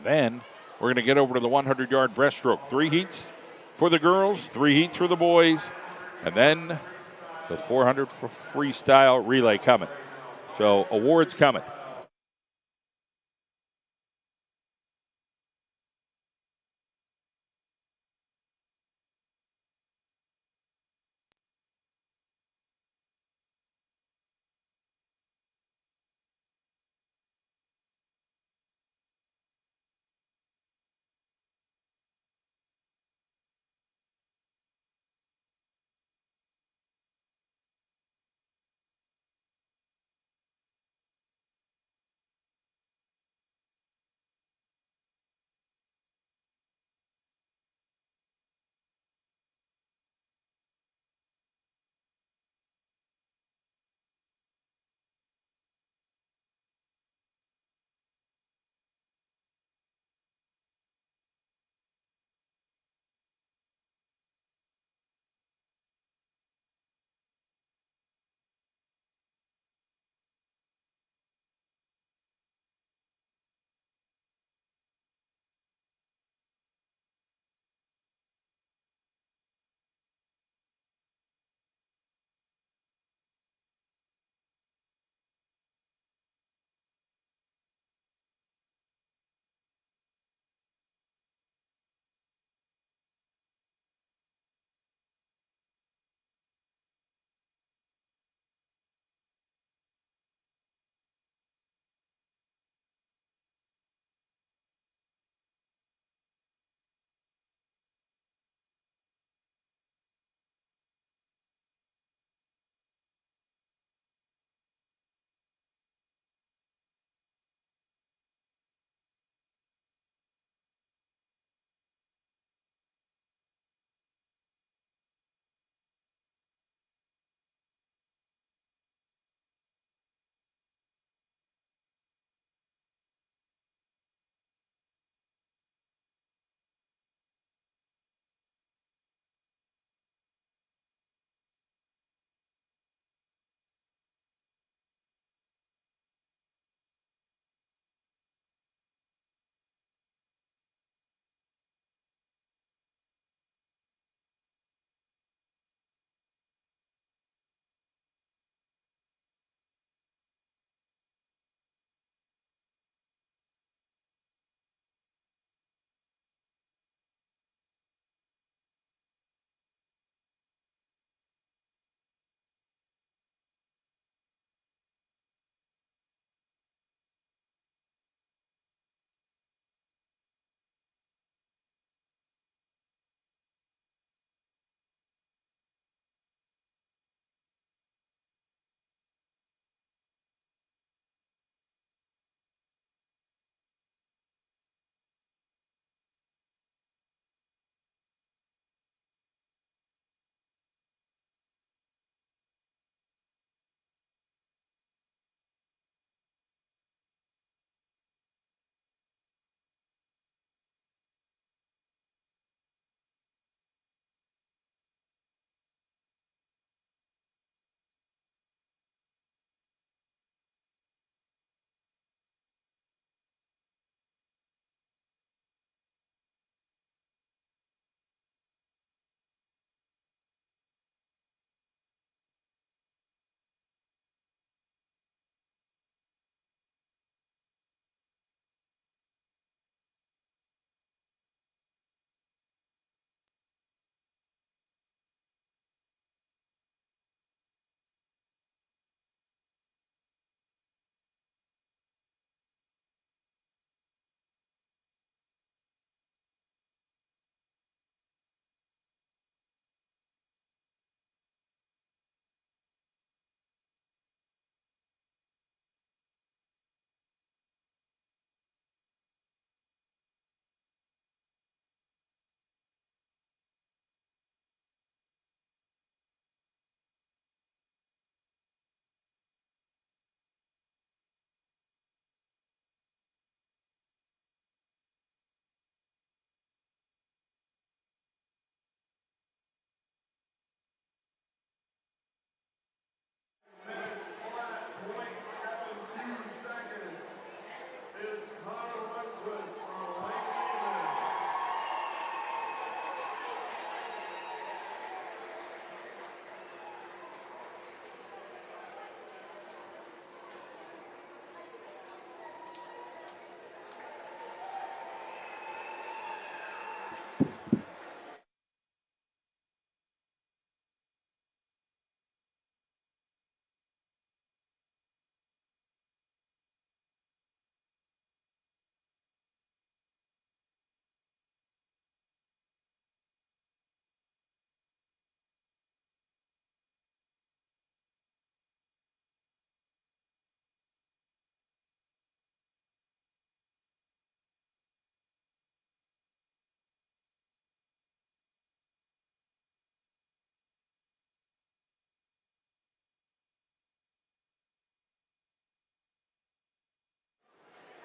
Then we're going to get over to the 100-yard breaststroke. 3 heats for the girls, 3 heats for the boys, and then the 400 freestyle relay coming. So awards coming.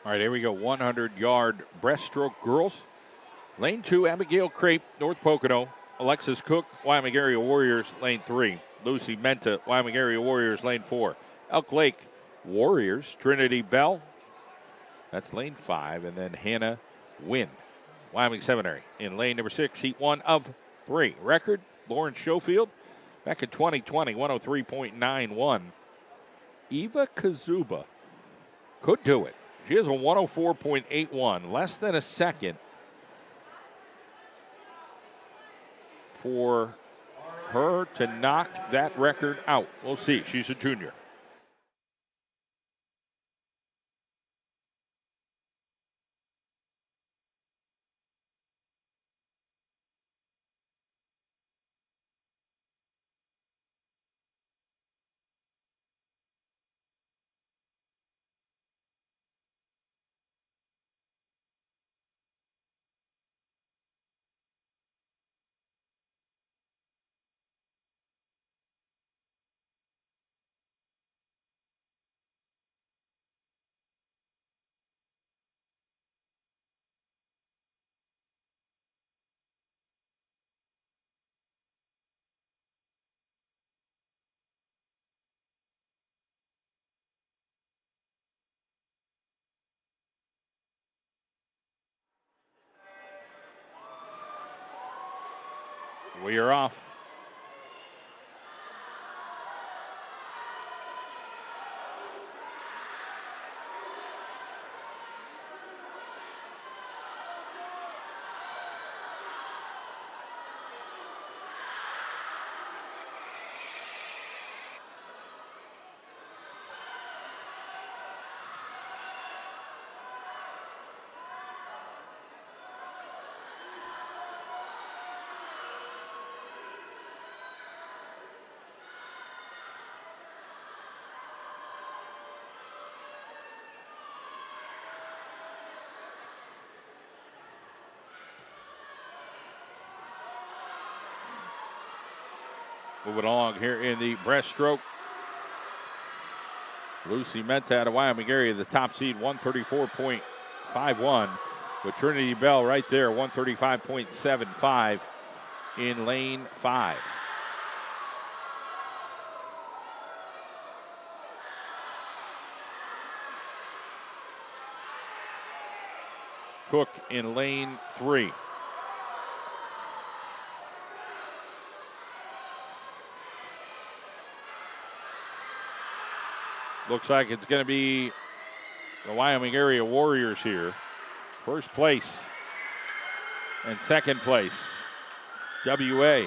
All right, here we go. 100-yard breaststroke girls. Lane 2, Abigail Crape, North Pocono. Alexis Cook, Wyoming Area Warriors, lane 3. Lucy Menta, Wyoming Area Warriors, lane 4. Elk Lake Warriors, Trinity Bell. That's lane 5. And then Hannah Wynn, Wyoming Seminary, in lane number 6, heat 1 of 3. Record, Lauren Schofield, back in 2020, 103.91. Eva Kazuba could do it. She has a 104.81, less than a second for her to knock that record out. We'll see. She's a junior. We are off. Moving along here in the breaststroke. Lucy Menta out of Wyoming area, the top seed, 134.51. But Trinity Bell right there, 135.75 in lane 5. Cook in lane 3. Looks like it's going to be the Wyoming Area Warriors here. First place and second place, WA,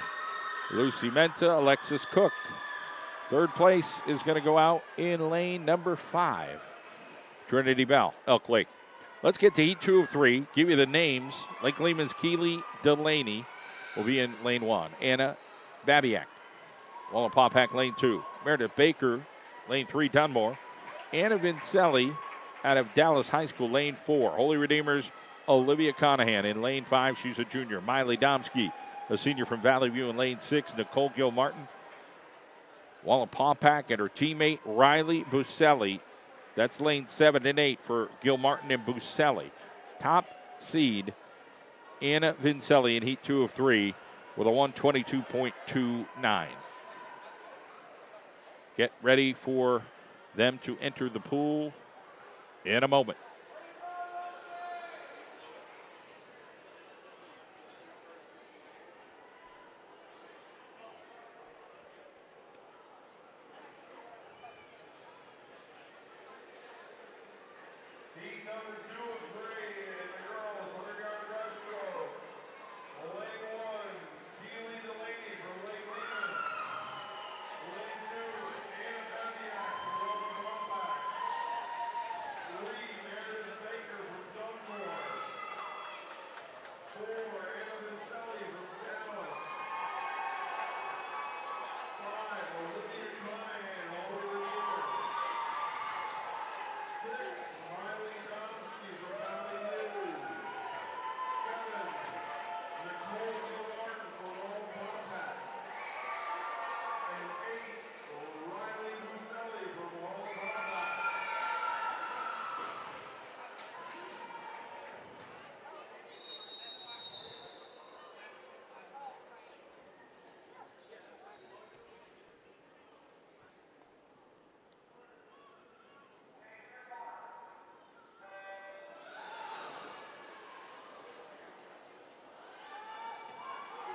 Lucy Menta, Alexis Cook. Third place is going to go out in lane number 5, Trinity Bell, Elk Lake. Let's get to heat 2 of 3. Give you the names. Lake Lehman's Keely Delaney will be in lane 1. Anna Babiak, Wallapapack lane 2. Meredith Baker, lane 3, Dunmore. Anna Vincelli out of Dallas High School, lane 4. Holy Redeemers, Olivia Conahan in lane 5. She's a junior. Miley Domsky, a senior from Valley View, in lane 6. Nicole Gilmartin, Wallapapack, and her teammate Riley Buselli. That's lane 7 and 8 for Gilmartin and Buselli. Top seed, Anna Vincelli in heat 2 of 3 with a 122.29. Get ready for them to enter the pool in a moment.
Heat number 2 of 3 in the girls 100-yard breaststroke. Lane 1, Keely Delaney from Lake Lehman. Lane 2, Anna Babiak from Wallapapack. 3, Meredith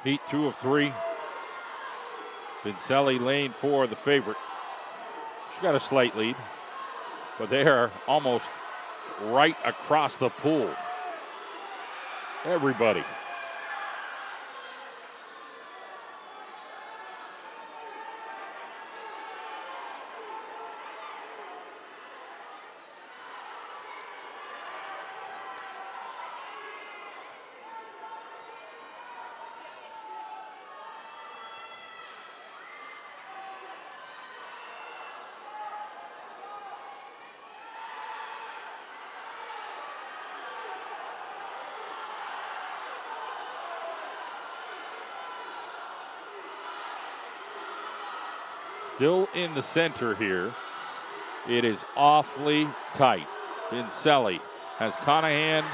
Heat 2 of 3. Vincelli, lane 4, the favorite. She's got a slight lead, but they are almost right across the pool. Everybody. Still in the center here. It is awfully tight. Vincelli has Conahan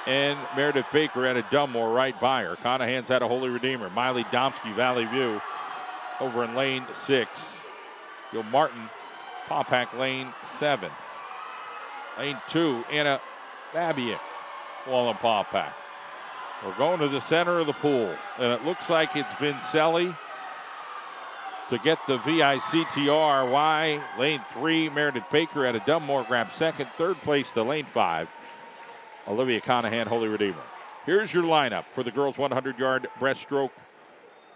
and Meredith Baker at a Dunmore right by her. Conahan's at a Holy Redeemer. Miley Domsky, Valley View over in lane 6. Gil Martin, Popak, lane 7. Lane 2, Anna Babiak, Wallen Popak. We're going to the center of the pool, and it looks like it's Vincelli to get the VICTR. Why? Lane 3, Meredith Baker at a Dunmore grabs second. Third place to lane 5, Olivia Conahan, Holy Redeemer. Here's your lineup for the girls' 100-yard breaststroke.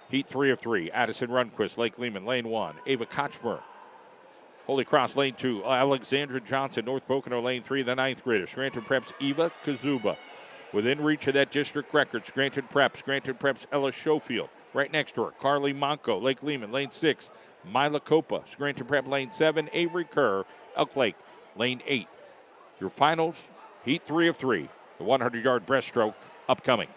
Heat 3 of 3. Addison Runquist, Lake Lehman, lane 1. Ava Kochmer, Holy Cross, lane 2. Alexandra Johnson, North Pocono, lane 3. The 9th grader, Scranton Prep's Eva Kazuba. Within reach of that district record, Scranton Prep's Ella Schofield. Right next to her, Carly Monco, Lake Lehman, lane 6. Mila Copa, Scranton Prep, lane 7. Avery Kerr, Elk Lake, lane 8. Your finals, Heat 3 of 3. The 100-yard breaststroke upcoming.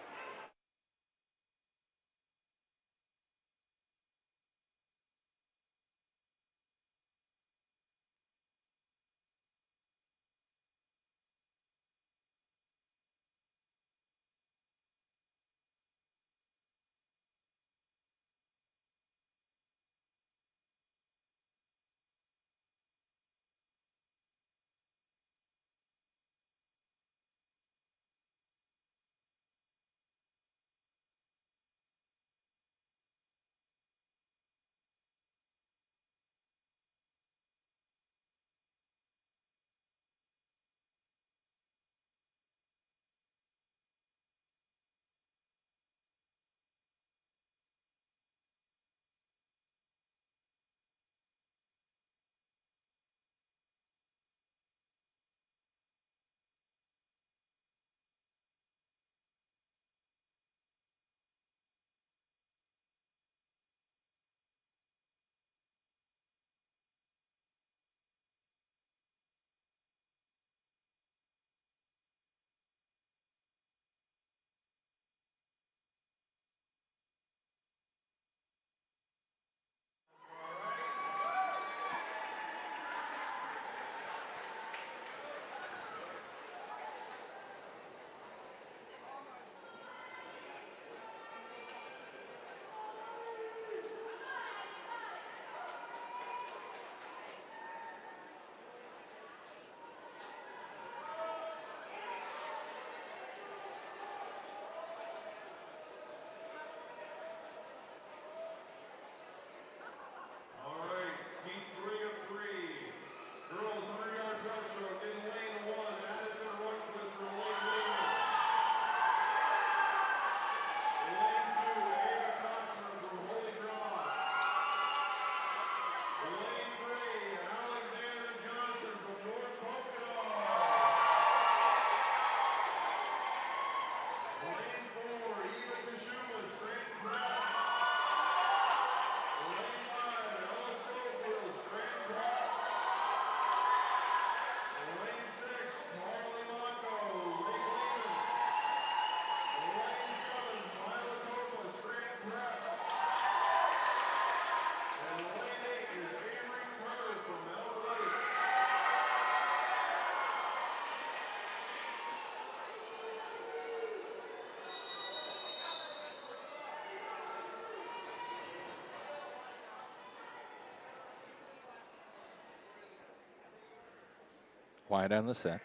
Quiet on the set.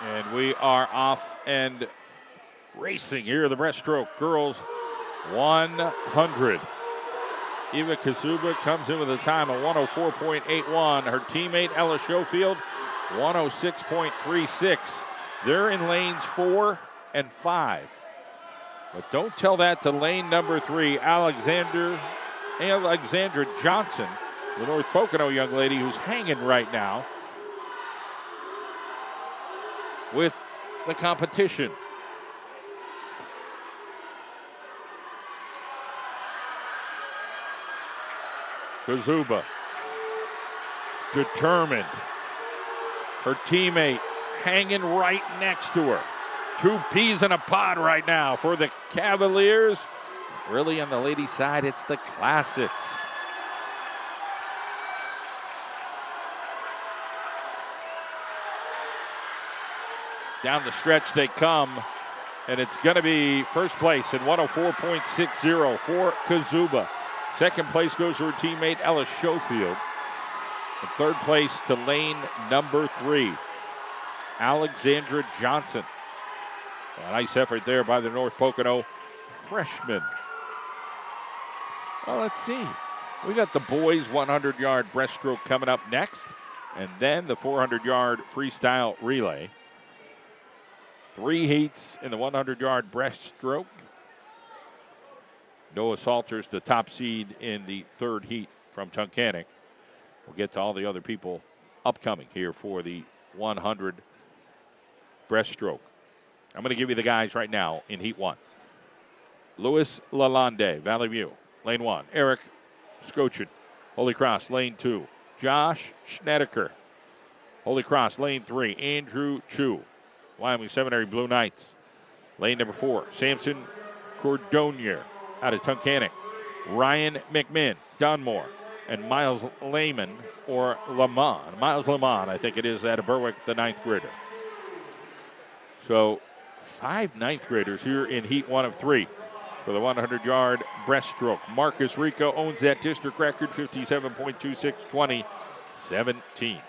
And we are off and racing here, the breaststroke girls 100. Eva Kazuba comes in with a time of 104.81. Her teammate Ella Schofield, 106.36. They're in lanes 4 and 5. But don't tell that to lane number 3, Alexandra Johnson, the North Pocono young lady who's hanging right now with the competition. Kazuba, determined. Her teammate hanging right next to her. 2 peas in a pod right now for the Cavaliers. Really on the ladies' side, it's the classics. Down the stretch they come, and it's going to be first place in 104.60 for Kazuba. Second place goes to her teammate Ella Schofield. And third place to lane number 3, Alexandra Johnson. A nice effort there by the North Pocono freshman. Well, let's see. We got the boys 100-yard breaststroke coming up next, and then the 400-yard freestyle relay. 3 heats in the 100-yard breaststroke. Noah Salters, the top seed in the 3rd heat from Tunkhannock. We'll get to all the other people upcoming here for the 100 breaststroke. I'm going to give you the guys right now in heat 1. Louis Lalonde, Valley View, lane 1. Eric Scochin, Holy Cross, lane 2. Josh Schnedeker, Holy Cross, lane 3. Andrew Chu, Wyoming Seminary Blue Knights, lane number 4. Samson Cordonier out of Tunkhannock. Ryan McMinn, Dunmore, and Miles Lehman, or Lamont. Miles Lamont, I think it is, out of Berwick, the 9th grader. So 5 9th graders here in heat 1 of 3 for the 100-yard breaststroke. Marcus Rico owns that district record, 57.26, 2017.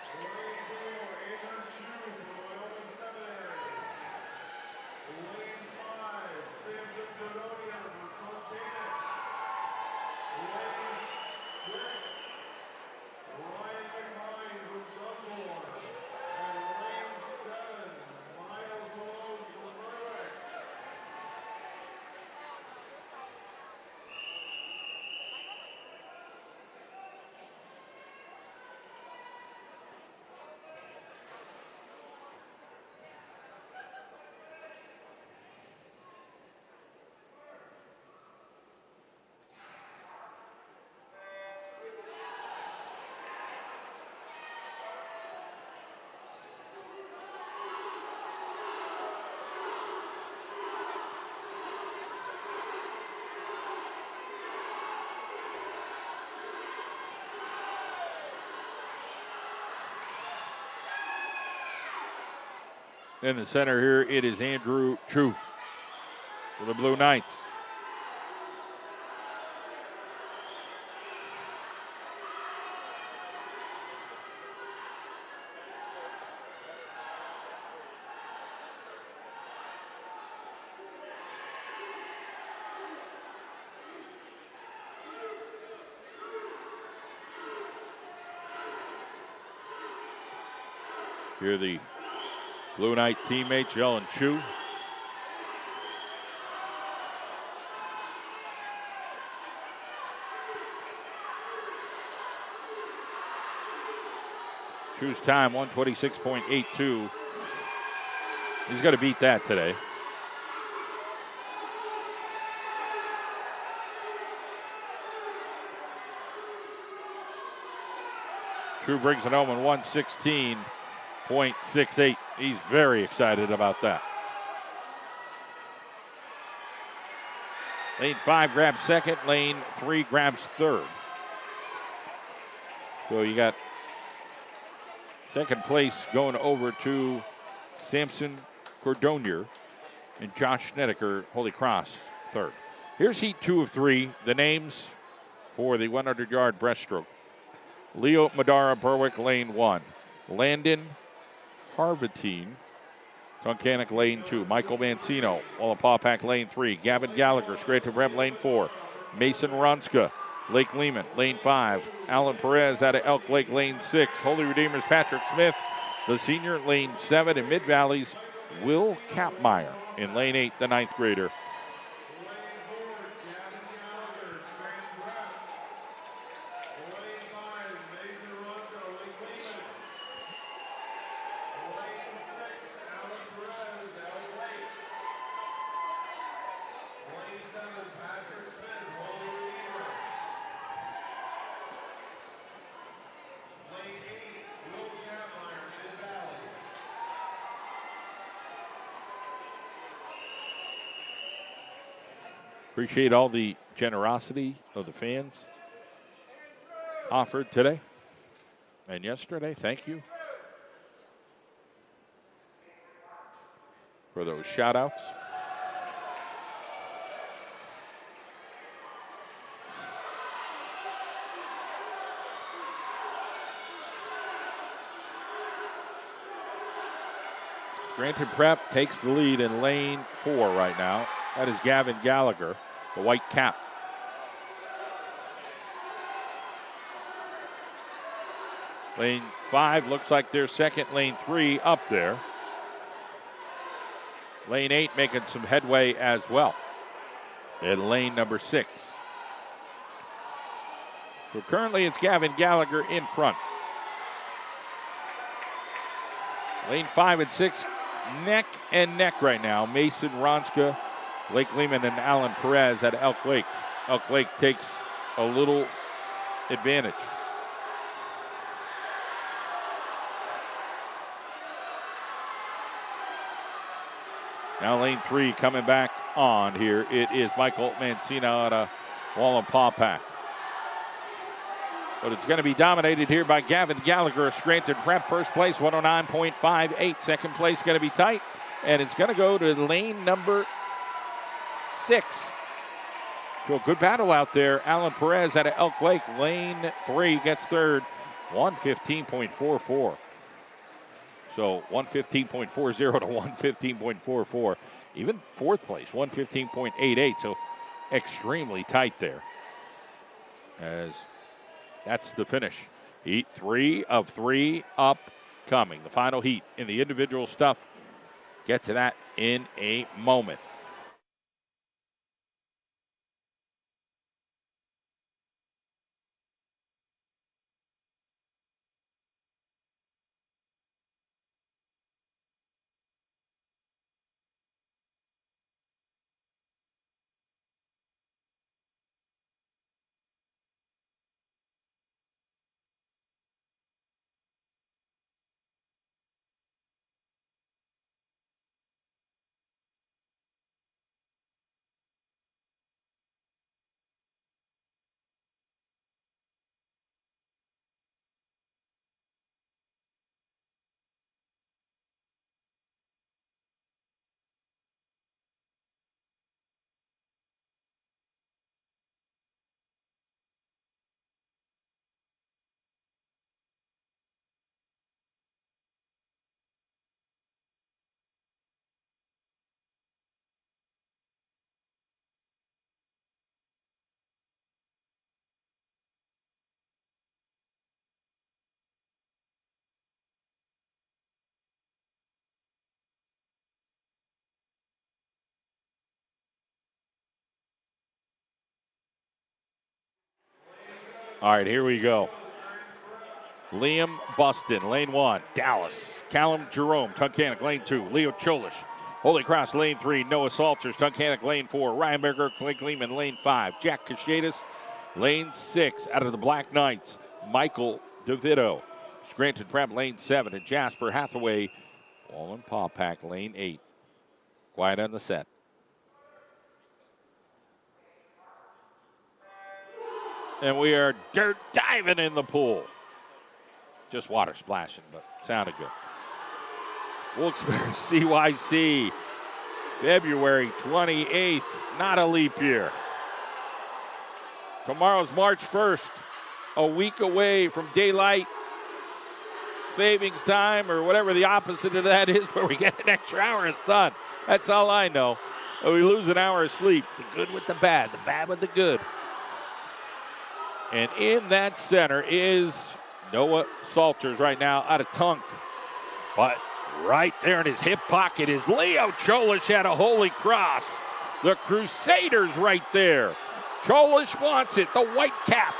In the center here, it is Andrew Chu for the Blue Knights. Here are the Blue Knight teammates, Yellen Chu. Chu's time, 126.82. He's got to beat that today. Chu brings it home in 116.68. He's very excited about that. Lane 5 grabs second. Lane 3 grabs third. So you got second place going over to Samson Cordonier and Josh Schnedeker, Holy Cross, third. Here's heat 2 of 3. The names for the 100-yard breaststroke. Leo Madara, Berwick, lane 1. Landon Harvatine, Tunkhannock lane 2. Michael Mancino, Wallenpaupack lane 3. Gavin Gallagher, Scranton Prep lane 4. Mason Ronska, Lake Lehman lane 5. Alan Perez out of Elk Lake lane 6. Holy Redeemers Patrick Smith, the senior, lane 7. In Mid Valley's Will Kapmeyer in lane 8, the 9th grader. Appreciate all the generosity of the fans offered today and yesterday. Thank you for those shout-outs. Scranton Prep takes the lead in lane 4 right now. That is Gavin Gallagher, the white cap. Lane 5 looks like their second. Lane 3 up there. Lane 8 making some headway as well. In lane number 6. So currently it's Gavin Gallagher in front. Lane 5 and 6, neck and neck right now. Mason Ronska, Lake Lehman, and Alan Perez at Elk Lake. Elk Lake takes a little advantage. Now lane 3 coming back on here. It is Michael Mancino out of Wallenpaupack. But it's going to be dominated here by Gavin Gallagher of Scranton Prep. First place, 109.58. Second place going to be tight. And it's going to go to lane number 6. So a good battle out there. Alan Perez out of Elk Lake. Lane 3 gets third. 115.44. So 115.40 to 115.44. Even fourth place, 115.88. So extremely tight there. As that's the finish. Heat 3 of 3 upcoming. The final heat in the individual stuff. Get to that in a moment. All right, here we go. Liam Buston, lane 1. Dallas. Callum Jerome, Tunkhannock, lane 2. Leo Cholish, Holy Cross, lane 3. Noah Salters, Tunkhannock, lane 4. Ryan Berger, Lake Lehman, lane 5. Jack Kachetis, lane 6. Out of the Black Knights, Michael DeVito. Scranton Prep, lane 7. And Jasper Hathaway, Wallenpaupack, lane 8. Quiet on the set. And we are dirt diving in the pool. Just water splashing, but sounded good. Wilkes-Barre CYC, February 28th, not a leap year. Tomorrow's March 1st, a week away from daylight savings time or whatever the opposite of that is, where we get an extra hour of sun. That's all I know. We lose an hour of sleep. The good with the bad with the good. And in that center is Noah Salters right now out of Tunk. But right there in his hip pocket is Leo Cholish out of Holy Cross. The Crusaders right there. Cholish wants it, the white cap.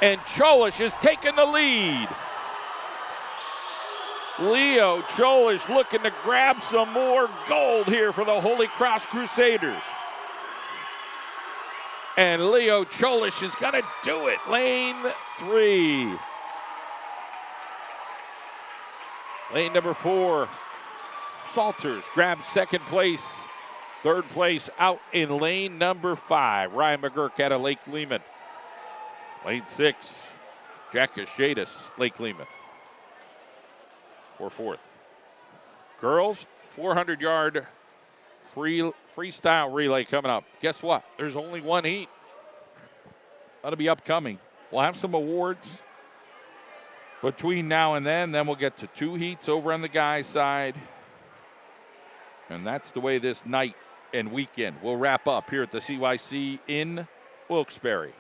And Cholish is taking the lead. Leo Cholish looking to grab some more gold here for the Holy Cross Crusaders. And Leo Cholish is going to do it. Lane 3. Lane number 4. Salters grabs second place. Third place out in lane number 5. Ryan McGurk out of Lake Lehman. Lane 6. Jack Ashadis, Lake Lehman. For fourth. Girls, 400-yard freestyle relay coming up. Guess what? There's only one heat. That'll be upcoming. We'll have some awards between now and then. Then we'll get to 2 heats over on the guys' side. And that's the way this night and weekend will wrap up here at the CYC in Wilkes-Barre.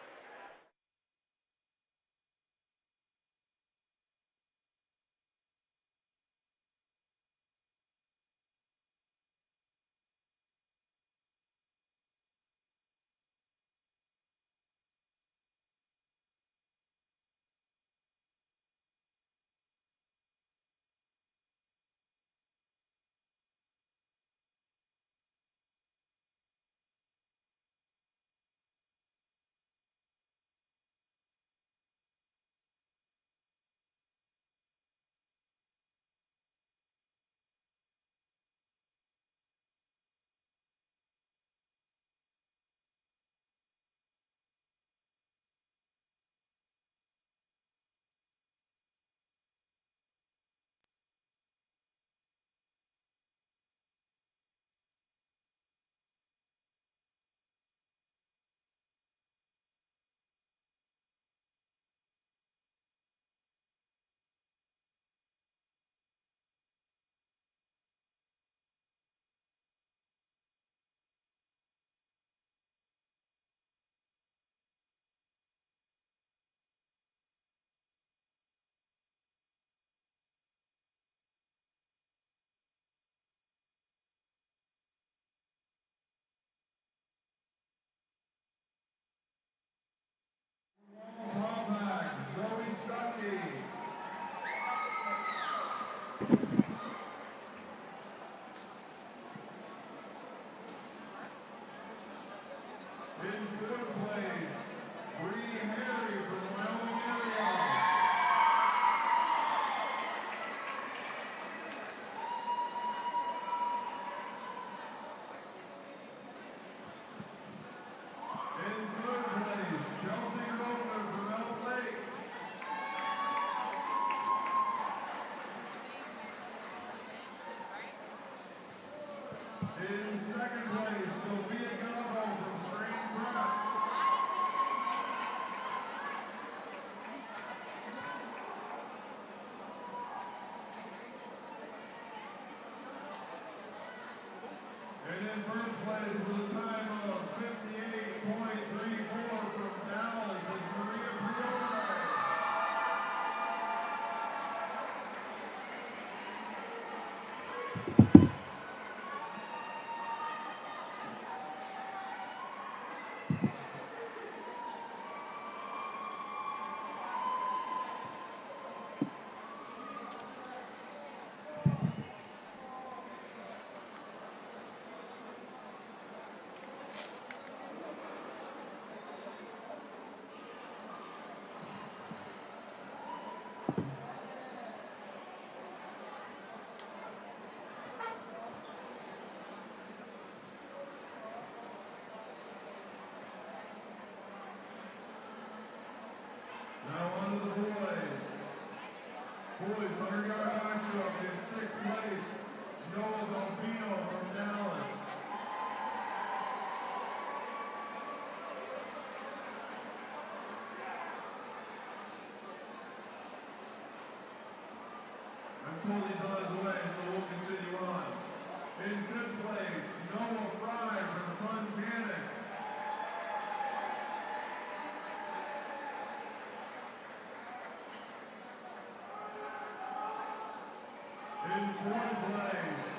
fourth place,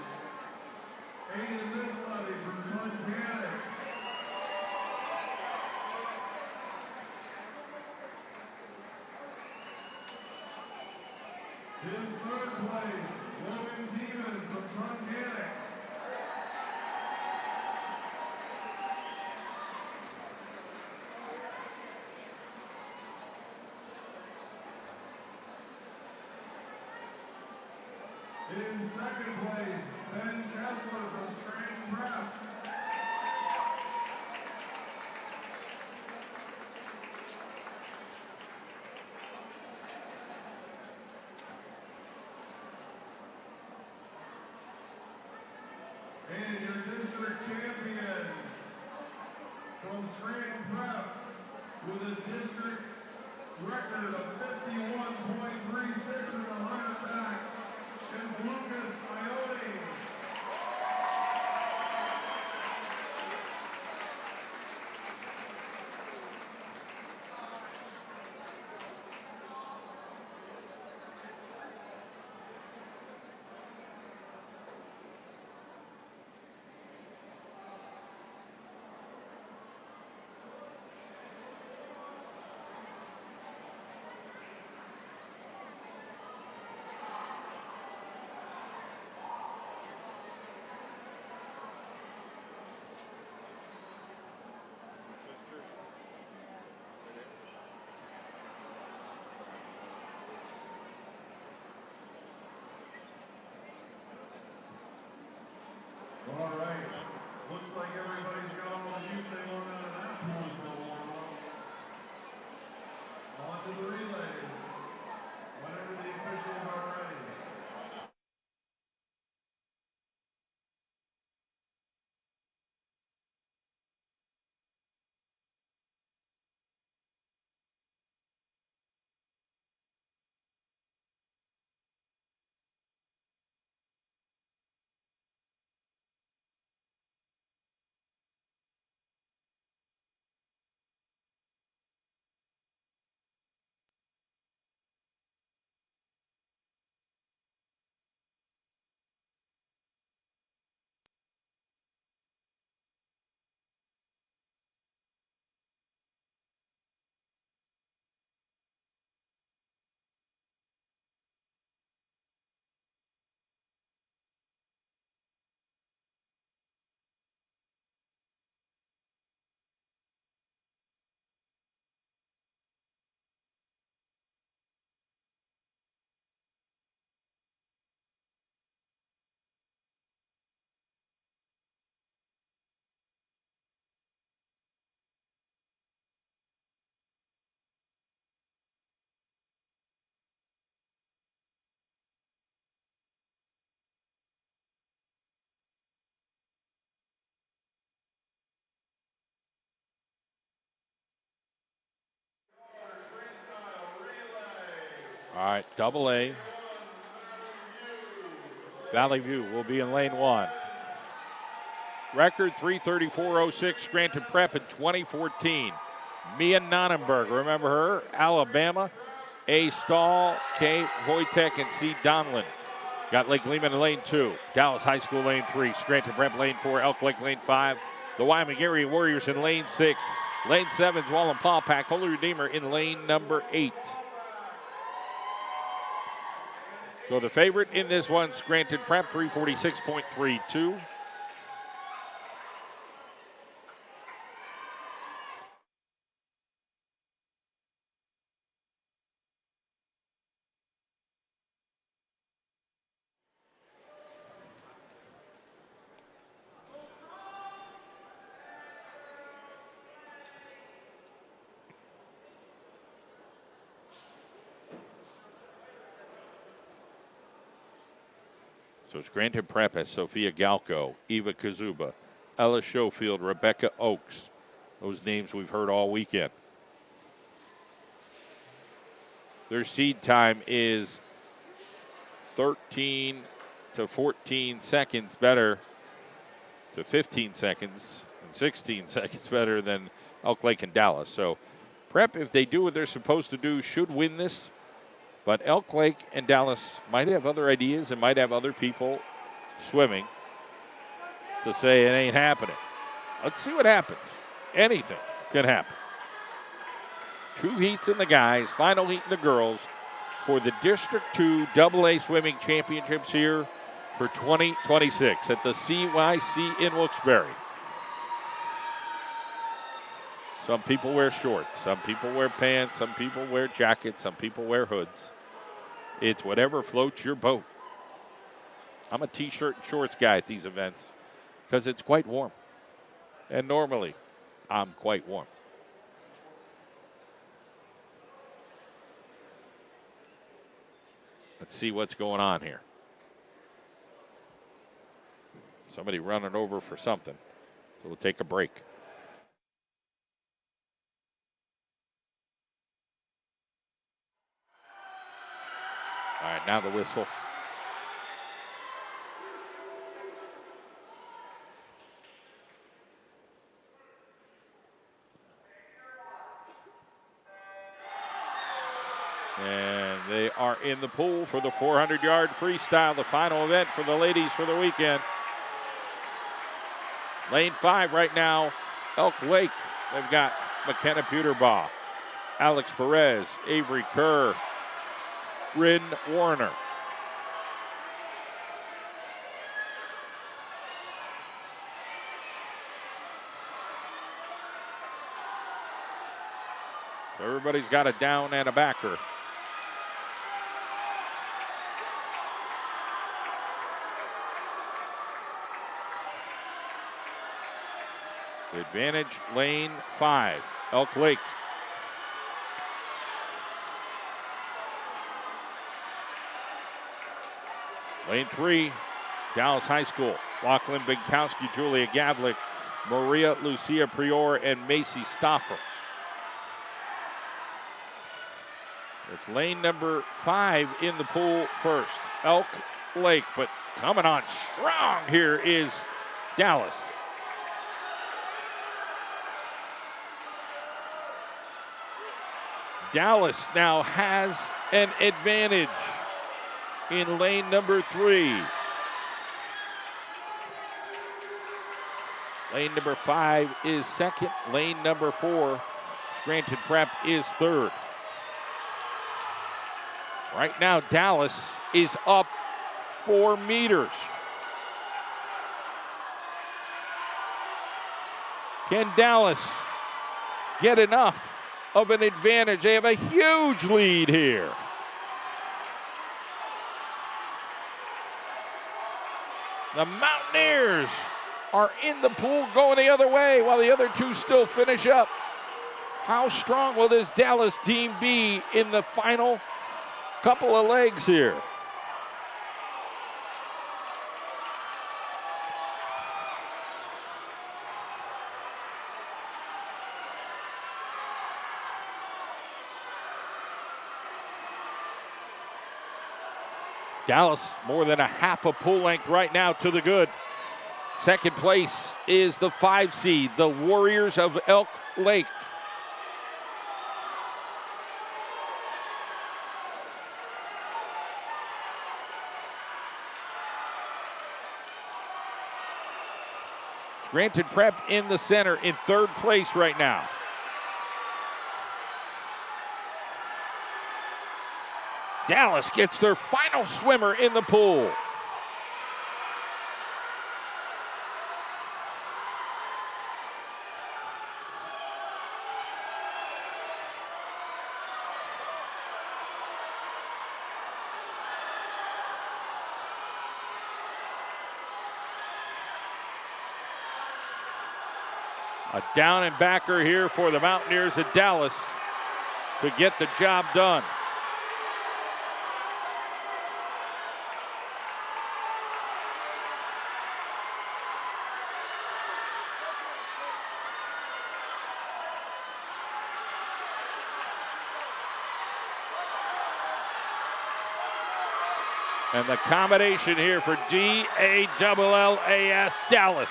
Aiden Misley from Tunkhannock. In third place, Logan Tiemann from Tunkhannock. In second place, Ben Kessler from Scranton Prep. And your district champion from Scranton Prep with a district record of 51.36 in the 100 back is Lucas Ione. All right. Looks like everybody's got all the use they want out of that pool for a warm-up. On to the relays. Whenever the officials are ready.
All right, double A. Valley View will be in lane one. Record 3:34.06, Scranton Prep in 2014. Mia Nonnenberg, remember her? Alabama. A. Stahl, K. Wojtek, and C. Donlin. Got Lake Lehman in lane two. Dallas High School lane three. Scranton Prep lane four. Elk Lake lane five. The Wyoming Area Warriors in lane six. Lane seven's Wallenpaw Pack. Holy Redeemer in lane number 8. So the favorite in this one, Scranton Prep, 346.32. So Scranton Prep has Sophia Galco, Eva Kazuba, Ella Schofield, Rebecca Oakes. Those names we've heard all weekend. Their seed time is 13 to 14 seconds better, to 15 seconds and 16 seconds better than Elk Lake and Dallas. So Prep, if they do what they're supposed to do, should win this. But Elk Lake and Dallas might have other ideas and might have other people swimming to say it ain't happening. Let's see what happens. Anything can happen. 2 heats in the guys, final heat in the girls for the District 2 AA Swimming Championships here for 2026 at the CYC in Wilkes-Barre. Some people wear shorts, some people wear pants, some people wear jackets, some people wear hoods. It's whatever floats your boat. I'm a t-shirt and shorts guy at these events because it's quite warm. And normally, I'm quite warm. Let's see what's going on here. Somebody running over for something. So we'll take a break. All right, now the whistle. And they are in the pool for the 400-yard freestyle, the final event for the ladies for the weekend. Lane 5 right now, Elk Lake. They've got McKenna Peterbaugh, Alex Perez, Avery Kerr, Bryn Warner. Everybody's got a down and a backer. The advantage, lane 5, Elk Lake. Lane 3, Dallas High School. Lachlan Binkowski, Julia Gavlik, Maria Lucia Prior, and Macy Stoffer. It's lane number 5 in the pool first, Elk Lake. But coming on strong here is Dallas. Dallas now has an advantage in lane number 3. Lane number 5 is second. Lane number 4, Scranton Prep, is third. Right now, Dallas is up 4 meters. Can Dallas get enough of an advantage? They have a huge lead here. The Mountaineers are in the pool going the other way while the other two still finish up. How strong will this Dallas team be in the final couple of legs here? Dallas more than a half a pool length right now to the good. Second place is the 5 seed, the Warriors of Elk Lake. Scranton Prep in the center in third place right now. Dallas gets their final swimmer in the pool. A down and backer here for the Mountaineers at Dallas to get the job done. And the combination here for DALLAS Dallas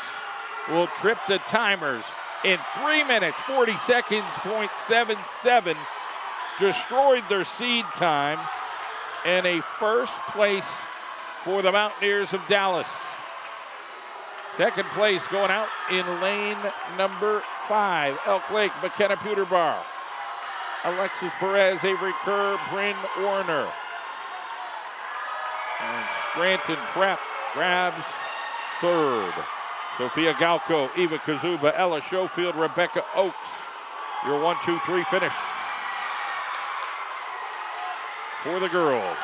will trip the timers in 3 minutes, 40 seconds, .77. Destroyed their seed time and a first place for the Mountaineers of Dallas. Second place going out in lane number 5. Elk Lake, McKenna Puderbar, Alexis Perez, Avery Kerr, Bryn Warner. And Scranton Prep grabs third. Sophia Galco, Eva Kazuba, Ella Schofield, Rebecca Oakes. Your 1, 2, 3 finish for the girls.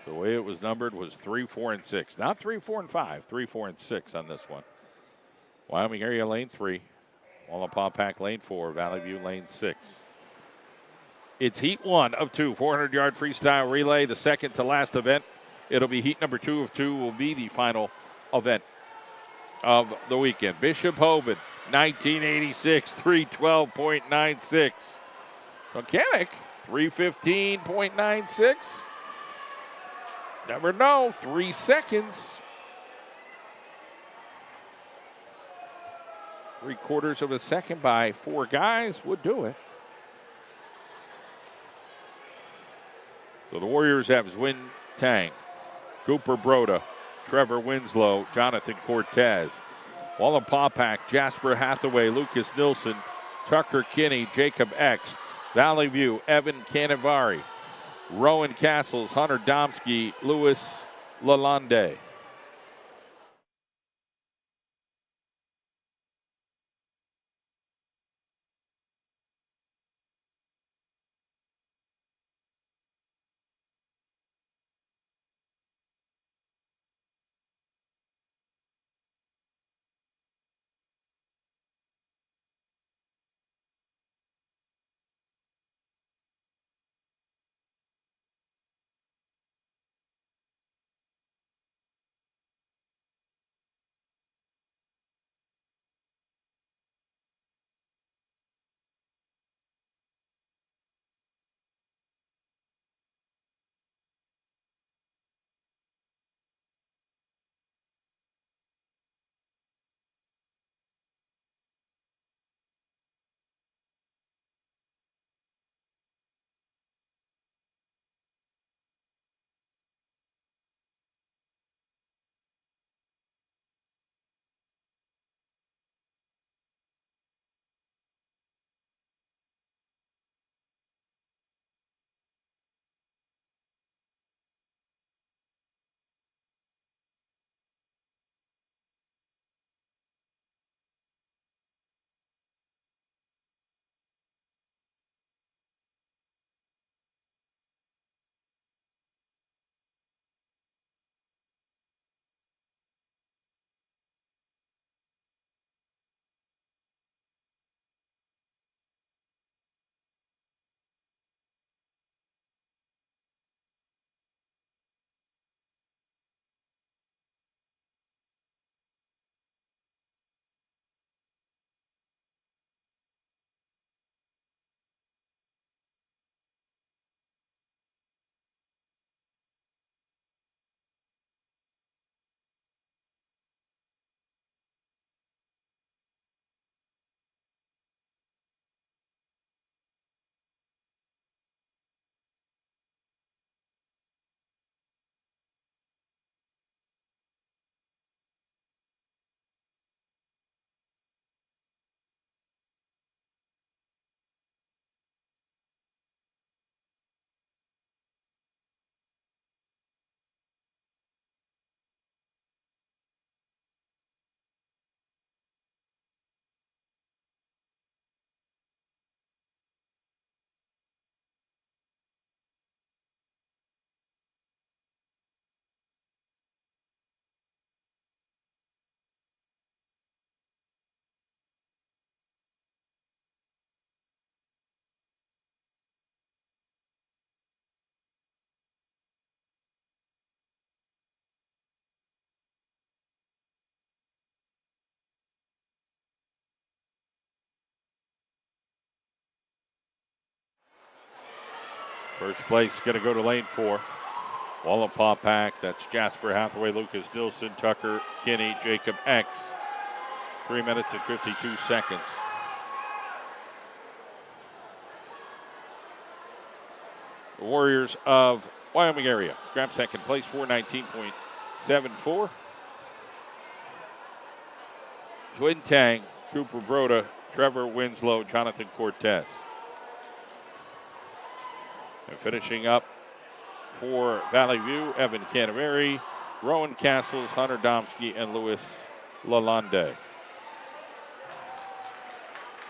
The way it was numbered was 3, 4, and 6. Not 3, 4, and 5. 3, 4, and 6 on this one. Wyoming area lane 3. Wallenpaw Pack lane 4. Valley View lane 6. It's heat 1 of 2. 400-yard freestyle relay. The second to last event. It'll be heat number 2 of 2. Will be the final event of the weekend. Bishop Hoban, 1986, 312.96. Mechanic, 315.96. Never know, 3 seconds. 3/4 of a second by 4 guys would do it. So the Warriors have Zwin Tang, Cooper Broda, Trevor Winslow, Jonathan Cortez. Wallenpaw Pack, Jasper Hathaway, Lucas Nilsson, Tucker Kinney, Jacob X. Valley View, Evan Canavari. Rowan Castles, Hunter Domsky, Louis Lalonde. First place going to go to lane 4. Wallapaw Pack. That's Jasper Hathaway, Lucas Nilsson, Tucker Kinney, Jacob X. 3 minutes and 52 seconds. The Warriors of Wyoming area grab second place, 419.74. Twin Tang, Cooper Broda, Trevor Winslow, Jonathan Cortez. And finishing up for Valley View, Evan Canterbury, Rowan Castles, Hunter Domsky, and Louis Lalonde.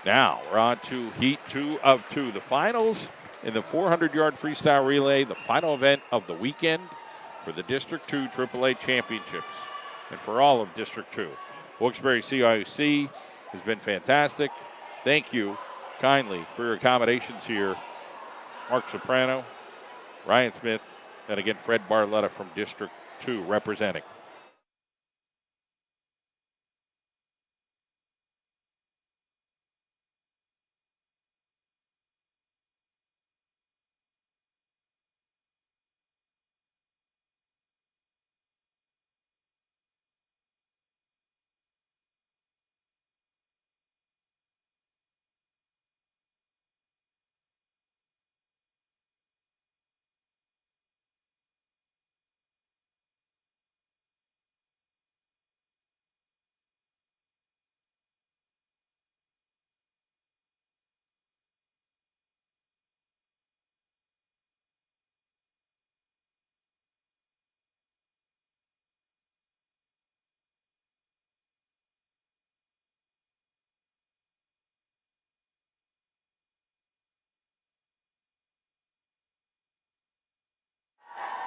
Now we're on to Heat 2 of 2, the finals in the 400-yard freestyle relay, the final event of the weekend for the District 2 AAA Championships and for all of District 2. Wilkes-Barre CIUC has been fantastic. Thank you kindly for your accommodations here. Mark Soprano, Ryan Smith, and again, Fred Barletta from District 2 representing.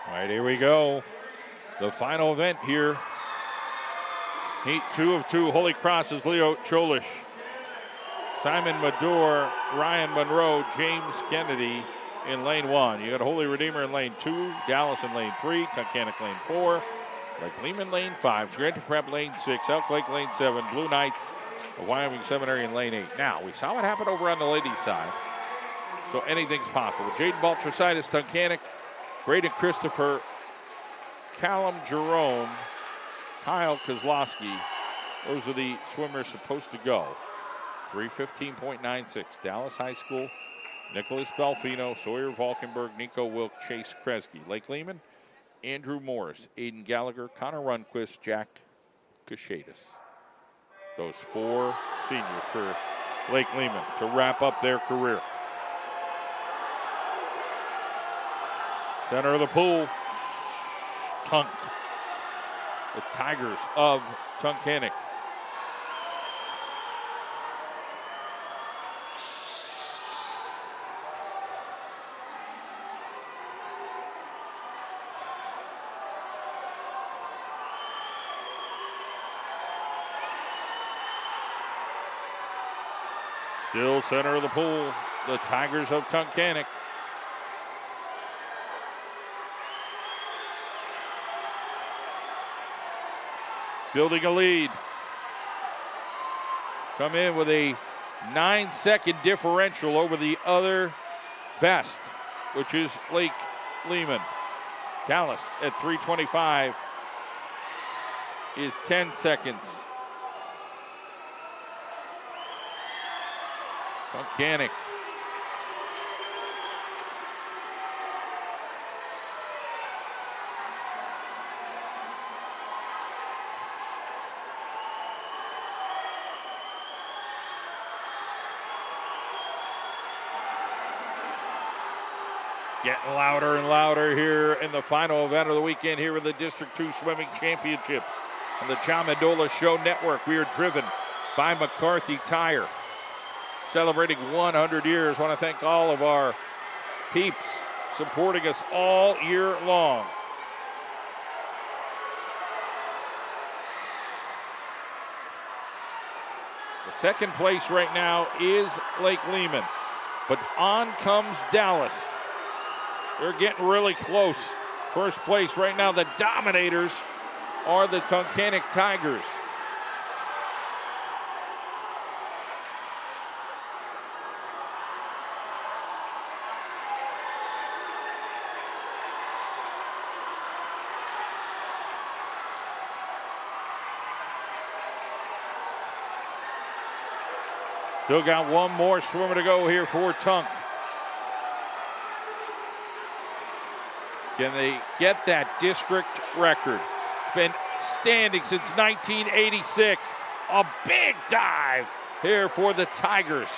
All right, here we go. The final event here. Heat 2 of 2, Holy Cross's Leo Cholish, Simon Mador, Ryan Monroe, James Kennedy in lane 1. You got Holy Redeemer in lane 2, Dallas in lane 3, Tunkhannock lane 4, Lake Lehman lane 5, Scranton Prep lane 6, Elk Lake lane 7, Blue Knights of Wyoming Seminary in lane 8. Now, we saw what happened over on the ladies' side, so anything's possible. Jaden Baltrositis, Tunkhannock, Braden Christopher, Callum Jerome, Kyle Kozlowski. Those are the swimmers supposed to go. 3:15.96. Dallas High School, Nicholas Belfino, Sawyer Valkenberg, Nico Wilk, Chase Kresge. Lake Lehman, Andrew Morris, Aiden Gallagher, Connor Runquist, Jack Kashatis. Those 4 seniors for Lake Lehman to wrap up their career. Center of the pool, Tunk. The Tigers of Tunkhannock. Still center of the pool, the Tigers of Tunkhannock. Building a lead. Come in with a 9-second differential over the other best, which is Lake Lehman. Dallas at 3:25 is 10 seconds. Tunkhannock. Getting louder and louder here in the final event of the weekend here in the District 2 Swimming Championships on the John Mendola Show Network. We are driven by McCarthy Tire. Celebrating 100 years. Want to thank all of our peeps supporting us all year long. The second place right now is Lake Lehman, but on comes Dallas. They're getting really close. First place right now, the dominators are the Tunkhannock Tigers. Still got one more swimmer to go here for Tunk. Can they get that district record? It's been standing since 1986. A big dive here for the Tigers.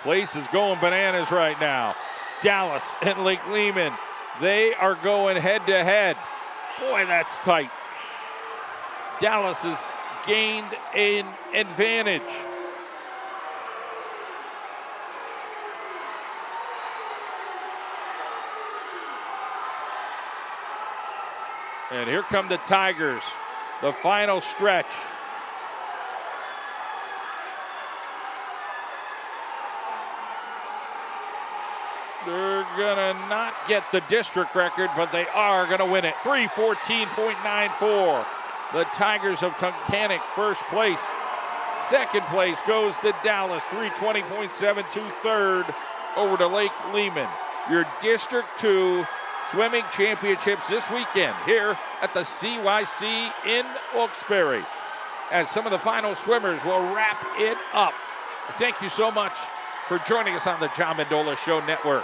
Place is going bananas right now. Dallas and Lake Lehman, they are going head to head. Boy, that's tight. Dallas has gained an advantage. And here come the Tigers, the final stretch. They're gonna not get the district record, but they are gonna win it. 3:14.94. The Tigers of Tunkhannock, first place. Second place goes to Dallas, 3:20.72. Third over to Lake Lehman. Your District 2 swimming championships this weekend here at the CYC in Wilkes-Barre. As some of the final swimmers will wrap it up. Thank you so much for joining us on the John Mendola Show Network.